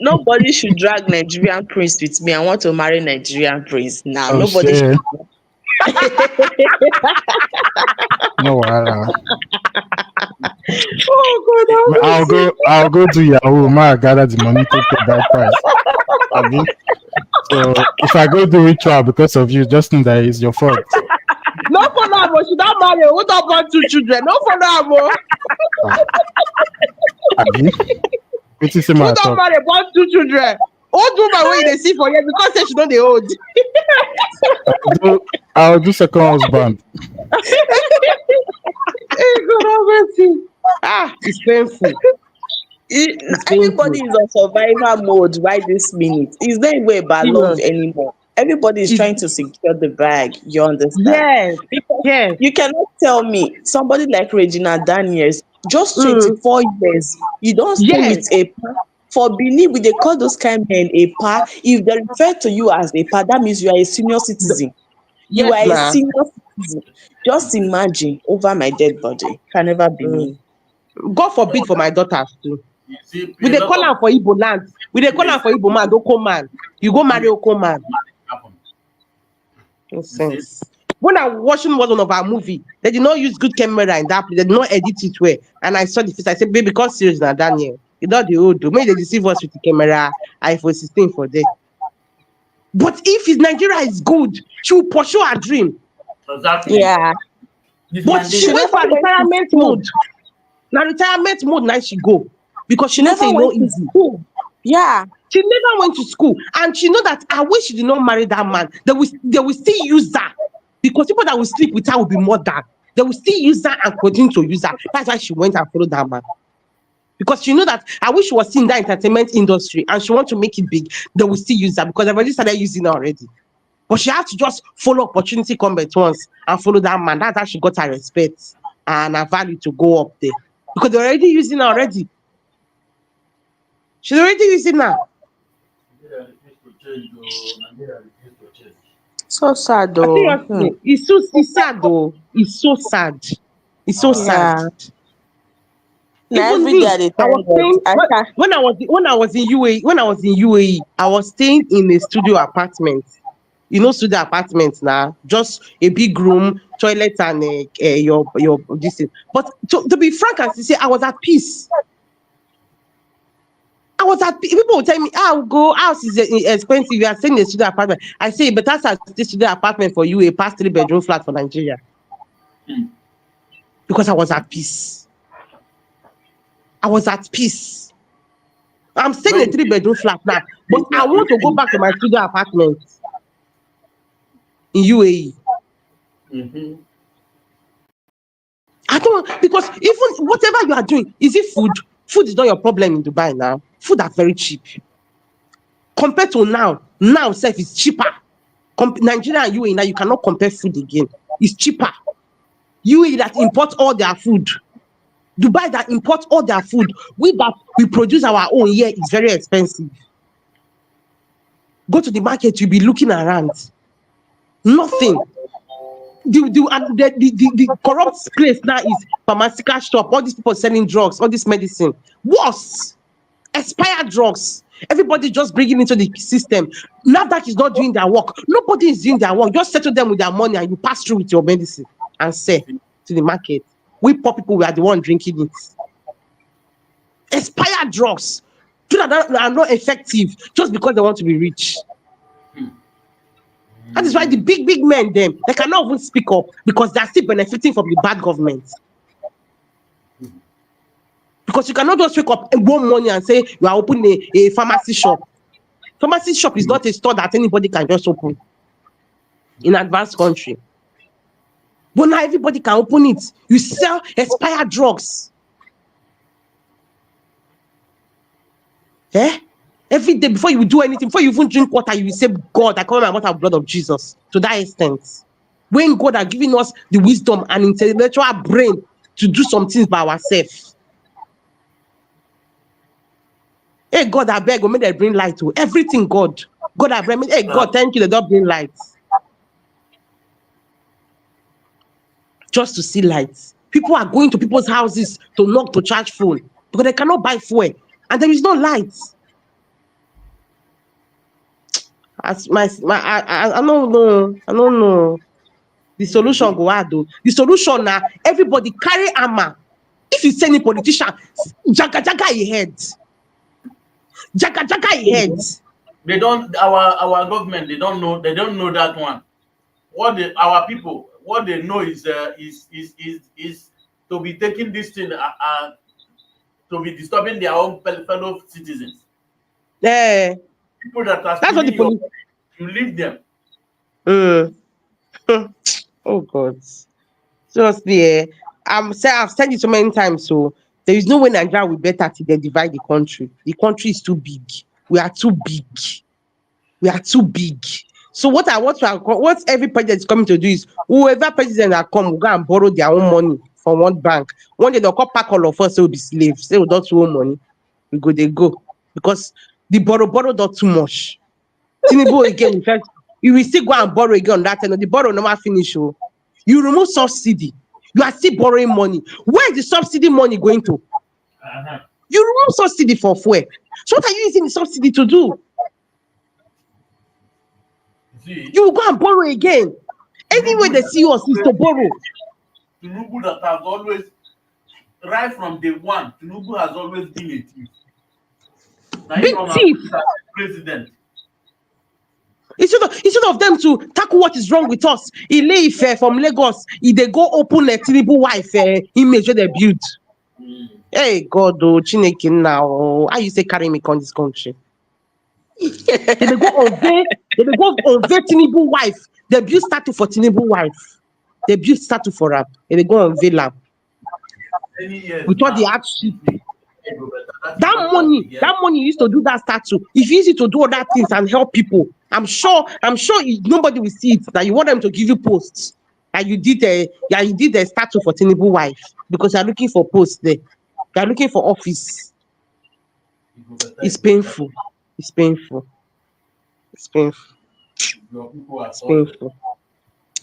Nobody should drag Nigerian prince with me. I want to marry Nigerian prince now. Oh, nobody should. No, oh God! I'll go to Yahoo. Ma gather the money to pay that price. So if I go do ritual because of you, just know that it's your fault. No for now, but she don't marry. Who don't want 2 children? No for now, bro. It is who don't marry? Want 2 children? Old woman way they see for you because say she don't they old. I'll do second husband. It's painful. Everybody is on survival mode right this minute. It's not even about love anymore. Everybody is trying to secure the bag. You understand? Yes. You cannot tell me somebody like Regina Daniels, just 24 years, you don't stay with a pa. For Benin, they call those kind of men a pa. If they refer to you as a pa, that means you are a senior citizen. You are a senior citizen. Just imagine over my dead body. Can never be me. God forbid for my daughters too. We they call her for Igbo land. We they call her for Igbo man, Oko man. You go marry Oko man. No sense. When I was watching one of our movie, they did not use good camera in that place. They did not edit it well. And I saw the face. I said, baby, because serious now, Daniel. You know the old do. Maybe they deceive us with the camera. iPhone 16 for them. But if Nigeria is good, she will pursue her dream. Exactly. Yeah. But she went for retirement mode. Now retirement mode, now she go. Because she never went to school. Yeah. She never went to school. And she know that I wish she did not marry that man. They will still use her. Because people that will sleep with her will be more than. They will still use her and continue to use her. That's why she went and followed that man. Because she know that I wish she was in the entertainment industry and she want to make it big. They will still use her because they've already started using her already. But she has to just follow opportunity come at once and follow that man. That's how she got her respect and her value to go up there. Because they're already using her already. She's already using her. So sad though. It's sad though. It's so sad. It's so sad. Every day when I was in UAE, I was staying in a studio apartment. You know, studio apartments now, just a big room, toilet, and your this thing. But to be frank and to say, I was at peace. People will tell me, "I'll go. House is expensive. You are staying in a studio apartment." I say, "But that's a studio apartment for you, a past 3-bedroom flat for Nigeria." Because I was at peace. I'm staying in a 3-bedroom flat now, but I want to go back to my studio apartment in UAE. I don't, because even whatever you are doing, is it food? Food is not your problem in Dubai now. Food are very cheap. Compared to now self is cheaper. Nigeria and UAE now, you cannot compare food again. It's cheaper. UAE that import all their food. Dubai that import all their food. We produce our own here is very expensive. Go to the market, you'll be looking around. Nothing. The corrupt place now is pharmaceutical shop. All these people selling drugs, all this medicine. Worse. Expired drugs. Everybody just bringing into the system. Now that is not doing their work. Nobody is doing their work. Just settle them with their money and you pass through with your medicine and sell to the market. We poor people, we are the one drinking it. Expired drugs. People that are not effective just because they want to be rich. That is why the big men, them, they cannot even speak up because they are still benefiting from the bad government. Because you cannot just wake up one morning and say you are opening a pharmacy shop. Pharmacy shop is not a store that anybody can just open in advanced country. But now everybody can open it. You sell expired drugs. Every day before you do anything, before you even drink water, you will say, God, I cover my water with blood of Jesus. To that extent. When God has given us the wisdom and intellectual brain to do some things by ourselves. Hey, God, I beg, may they bring light to everything, God. God, I beg, hey, God, thank you, they don't bring light. Just to see lights. People are going to people's houses to knock to charge phone because they cannot buy fuel and there is no lights. As I don't know. The solution go hard though. The solution now, everybody carry armor. If you say any politician, jaga he head. Jaga he head. They don't. Our government. They don't know. They don't know that one. Our people. What they know is to be taking this thing to be disturbing their own fellow citizens. Yeah. People that are That's what the police. You leave them. Oh God. Seriously, I've said it so many times. So there is no way Nigeria will better till they divide the country. The country is too big. We are too big. We are too big. So what every president is coming to do is whoever president that come will go and borrow their own money from one bank. One day they'll come pack all of us, they will be slaves. They will not owe money. They go. Because the borrow not too much. Tinubu again, in fact, you will still go and borrow again on that and the borrow never finish. Oh. You remove subsidy. You are still borrowing money. Where is the subsidy money going to? You remove subsidy for fuel. So what are you using the subsidy to do? You will go and borrow again. Anyway, they see us is to borrow. Tinubu that has always, right from day one, Tinubu has always been a thief. Big thief. President. Instead of them to tackle what is wrong with us, Ile-Ife from Lagos, if they go open a Tinubu wife image where they build. Hey God, oh Chineke now, how you say carry me on this country? they go unveil Tinubu wife. They build statue for Tinubu wife. They build statue for her. And they go unveil her. With all the hardship. That money used to do that statue. If you use it to do other things and help people, I'm sure nobody will see it. That you want them to give you posts. And you did a statue for Tinubu wife because you're looking for posts there. You're looking for office. It's painful. It's painful. It's painful. It's painful.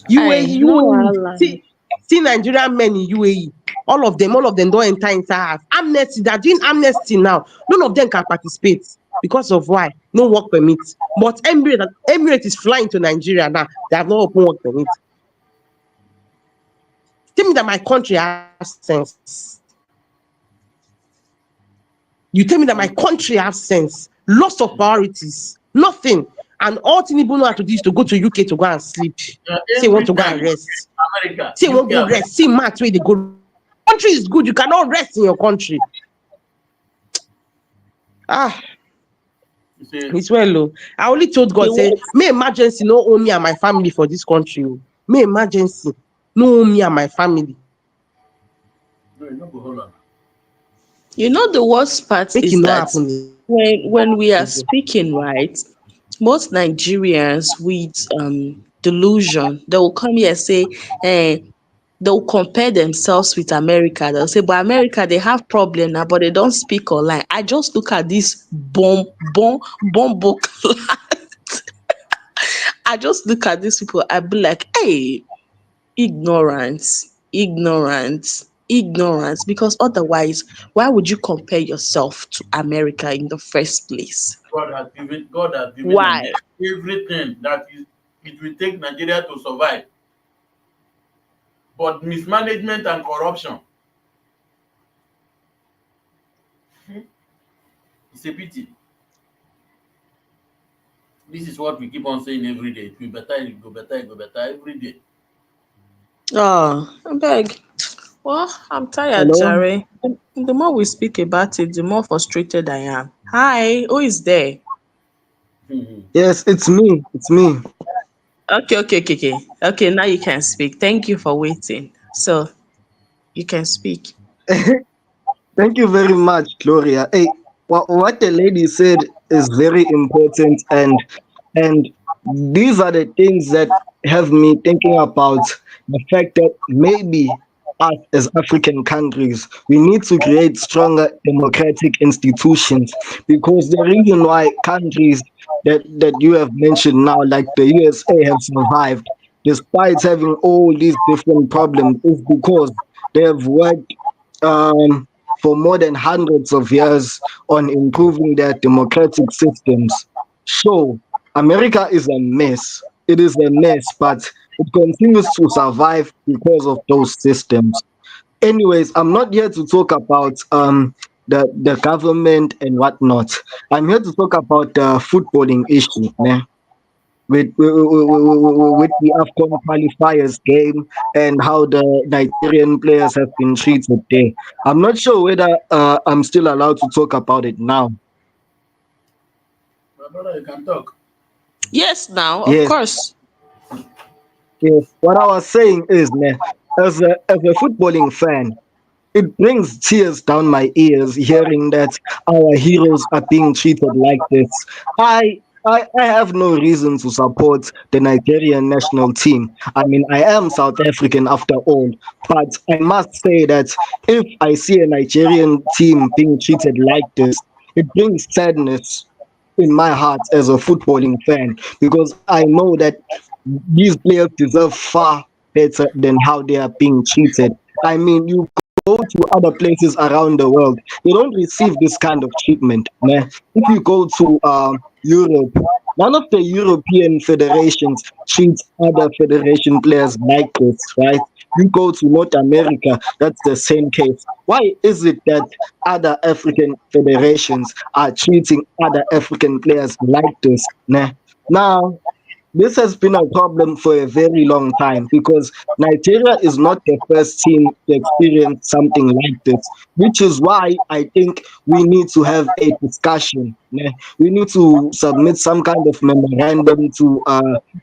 UAE. See Nigerian men in UAE. All of them don't enter into house. Amnesty, they're doing amnesty now. None of them can participate. Because of why? No work permit. But Emirates is flying to Nigeria now. They have no open work permit. Tell me that my country has sense. You tell me that my country has sense. Loss of priorities. Nothing. And all Tinubu know how to do is to go to UK to go and sleep. Say you want to go and rest. America, say you want to go rest. See March where they go. Country is good. You cannot rest in your country. It's well low. I only told God, say, may emergency no own me and my family for this country. May emergency no own me and my family. You know the worst part Make is it not that happen. when we are speaking, right, most Nigerians with delusion, they will come here and say, they'll compare themselves with America. They'll say, but America, they have problem now, but they don't speak online. I just look at this bomb book. I just look at these people, I be like, hey, ignorance, because otherwise, why would you compare yourself to America in the first place? God has given Why? everything that it will take Nigeria to survive. But mismanagement and corruption It's a pity. This is what we keep on saying every day. It will better, it will go better, it will go better every day. Oh, I beg. Well, I'm tired, Hello? Jerry. The more we speak about it, the more frustrated I am. Hi, who is there? Mhm. Yes, it's me. It's me. Okay, okay, okay, okay. Okay, now you can speak. Thank you for waiting. So you can speak. Thank you very much, Gloria. Hey, what the lady said is very important, and these are the things that have me thinking about the fact that maybe us as African countries we need to create stronger democratic institutions, because the reason why countries that you have mentioned now, like the USA, have survived despite having all these different problems is because they have worked for more than hundreds of years on improving their democratic systems. So, America is a mess. It is a mess, but it continues to survive because of those systems. Anyways, I'm not here to talk about the government and whatnot. I'm here to talk about the footballing issue. Né? With the AFCON qualifiers game and how the Nigerian players have been treated there. I'm not sure whether I'm still allowed to talk about it now. My brother, you can talk. Yes, now, of Yes, course. yes. What I was saying is, man, as a footballing fan, it brings tears down my ears hearing that our heroes are being treated like this. I have no reason to support the Nigerian national team. I mean, I am South African after all, but I must say that if I see a Nigerian team being treated like this, it brings sadness in my heart as a footballing fan, because I know that these players deserve far better than how they are being treated. I mean, you go to other places around the world, they don't receive this kind of treatment. Né? If you go to Europe, none of the European federations treat other federation players like this, right? You go to North America, that's the same case. Why is it that other African federations are treating other African players like this? Né? Now, this has been a problem for a very long time, because Nigeria is not the first team to experience something like this, which is why I think we need to have a discussion. Yeah. We need to submit some kind of memorandum to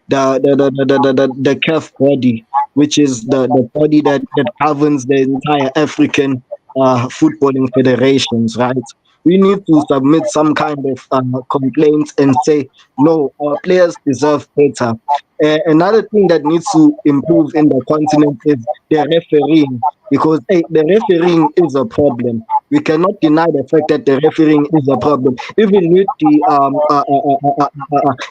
the CAF body, which is the body that governs the entire African footballing federations, right? We need to submit some kind of complaints and say, no, our players deserve better. Another thing that needs to improve in the continent is the refereeing, because hey, the refereeing is a problem. We cannot deny the fact that the refereeing is a problem. Even with the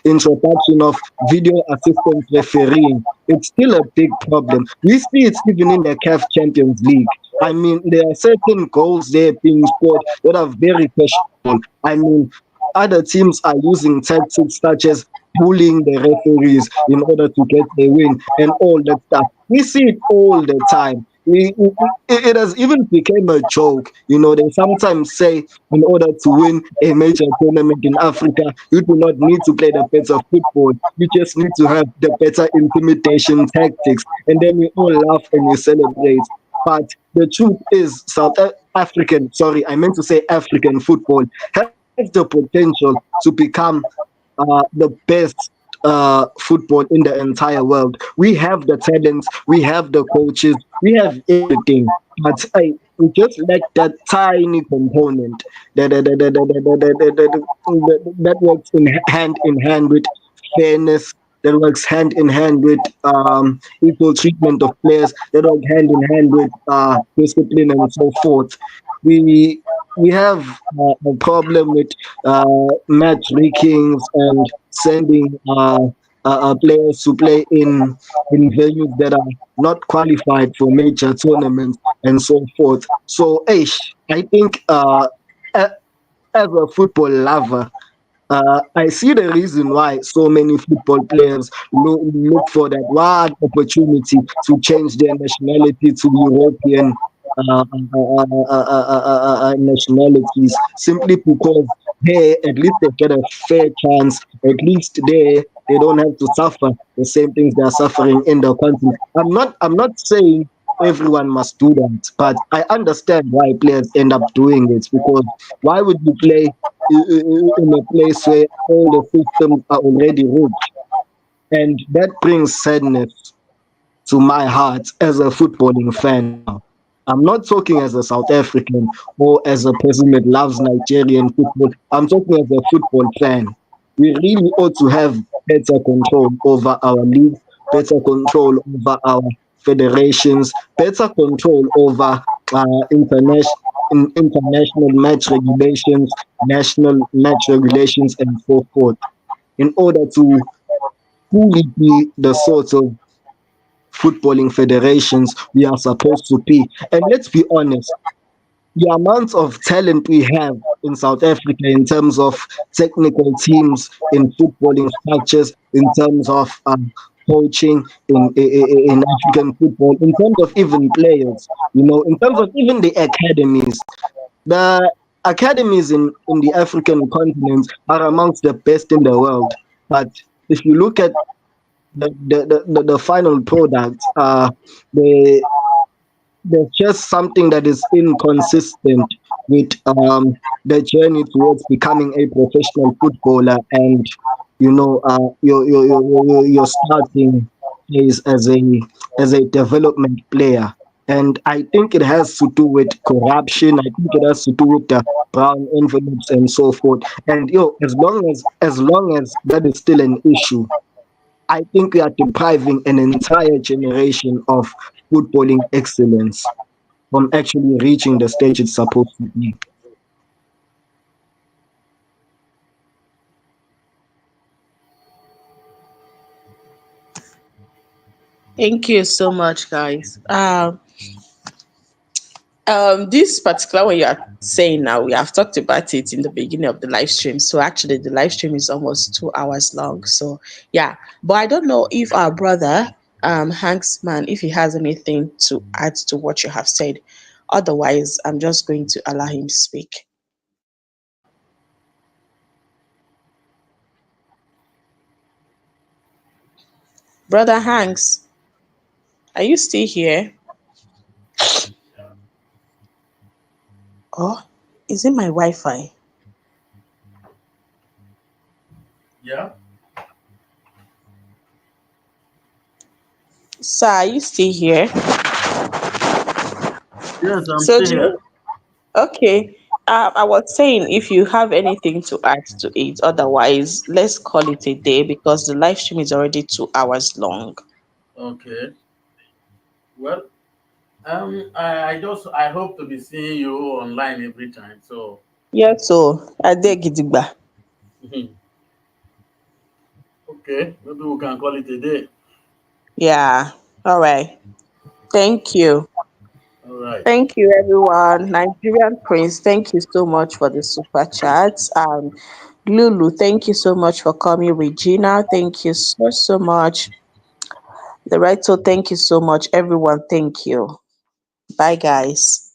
introduction of video assistance refereeing, it's still a big problem. We see it even in the CAF Champions League. I mean, there are certain goals there being scored that are very questionable. I mean, other teams are using tactics such as bullying the referees in order to get a win and all that stuff. We see it all the time. It has even become a joke. You know, they sometimes say in order to win a major tournament in Africa, you do not need to play the better football. You just need to have the better intimidation tactics. And then we all laugh and we celebrate. But the truth is, African, sorry, I meant to say African football has the potential to become the best football in the entire world. We have the talents, we have the coaches, we have everything, but we just lack that tiny component that works in hand with fairness, that works hand in hand with equal treatment of players, that work hand in hand with discipline and so forth. We we have a problem with match leakings and sending players to play in venues that are not qualified for major tournaments and so forth. So, I think as a football lover, I see the reason why so many football players look for that one opportunity to change their nationality to European nationalities, simply because Hey, at least they get a fair chance. At least they don't have to suffer the same things they are suffering in their country. I'm not saying everyone must do that, but I understand why players end up doing it, because why would you play in a place where all the systems are already rigged? And that brings sadness to my heart as a footballing fan now. I'm not talking as a South African or as a person that loves Nigerian football. I'm talking as a football fan. We really ought to have better control over our league, better control over our federations, better control over international match regulations, national match regulations, and so forth, in order to truly be the sort of footballing federations we are supposed to be. And let's be honest, the amount of talent we have in South Africa in terms of technical teams, in footballing structures, in terms of coaching in African football, in terms of even players, in terms of even the academies. The academies in the African continent are amongst the best in the world. But if you look at the final product, the there's just something that is inconsistent with the journey towards becoming a professional footballer, and your starting phase as a development player. And I think it has to do with corruption. I think it has to do with the brown envelopes and so forth. And as long as that is still an issue, I think we are depriving an entire generation of footballing excellence from actually reaching the stage it's supposed to be. Thank you so much, guys. This particular one you are saying now, we have talked about it in the beginning of the live stream. So actually, the live stream is almost 2 hours long. So yeah, but I don't know if our brother, Hanksman, if he has anything to add to what you have said. Otherwise, I'm just going to allow him speak. Brother Hanks, are you still here? Oh, is it my Wi-Fi? Yeah. Sir, are you still here? Yes, I'm So still do here. you? Okay. I was saying if you have anything to add to it, otherwise, let's call it a day because the live stream is already 2 hours long. Okay. Well, I hope to be seeing you online every time. So, Yes, so Adegidigba. okay, maybe we can call it a day. Yeah. All right. Thank you. All right. Thank you, everyone. Nigerian Prince, thank you so much for the super chats. Lulu, thank you so much for coming. Regina, thank you so, so much. The right, so thank you so much. Everyone, thank you. Bye, guys.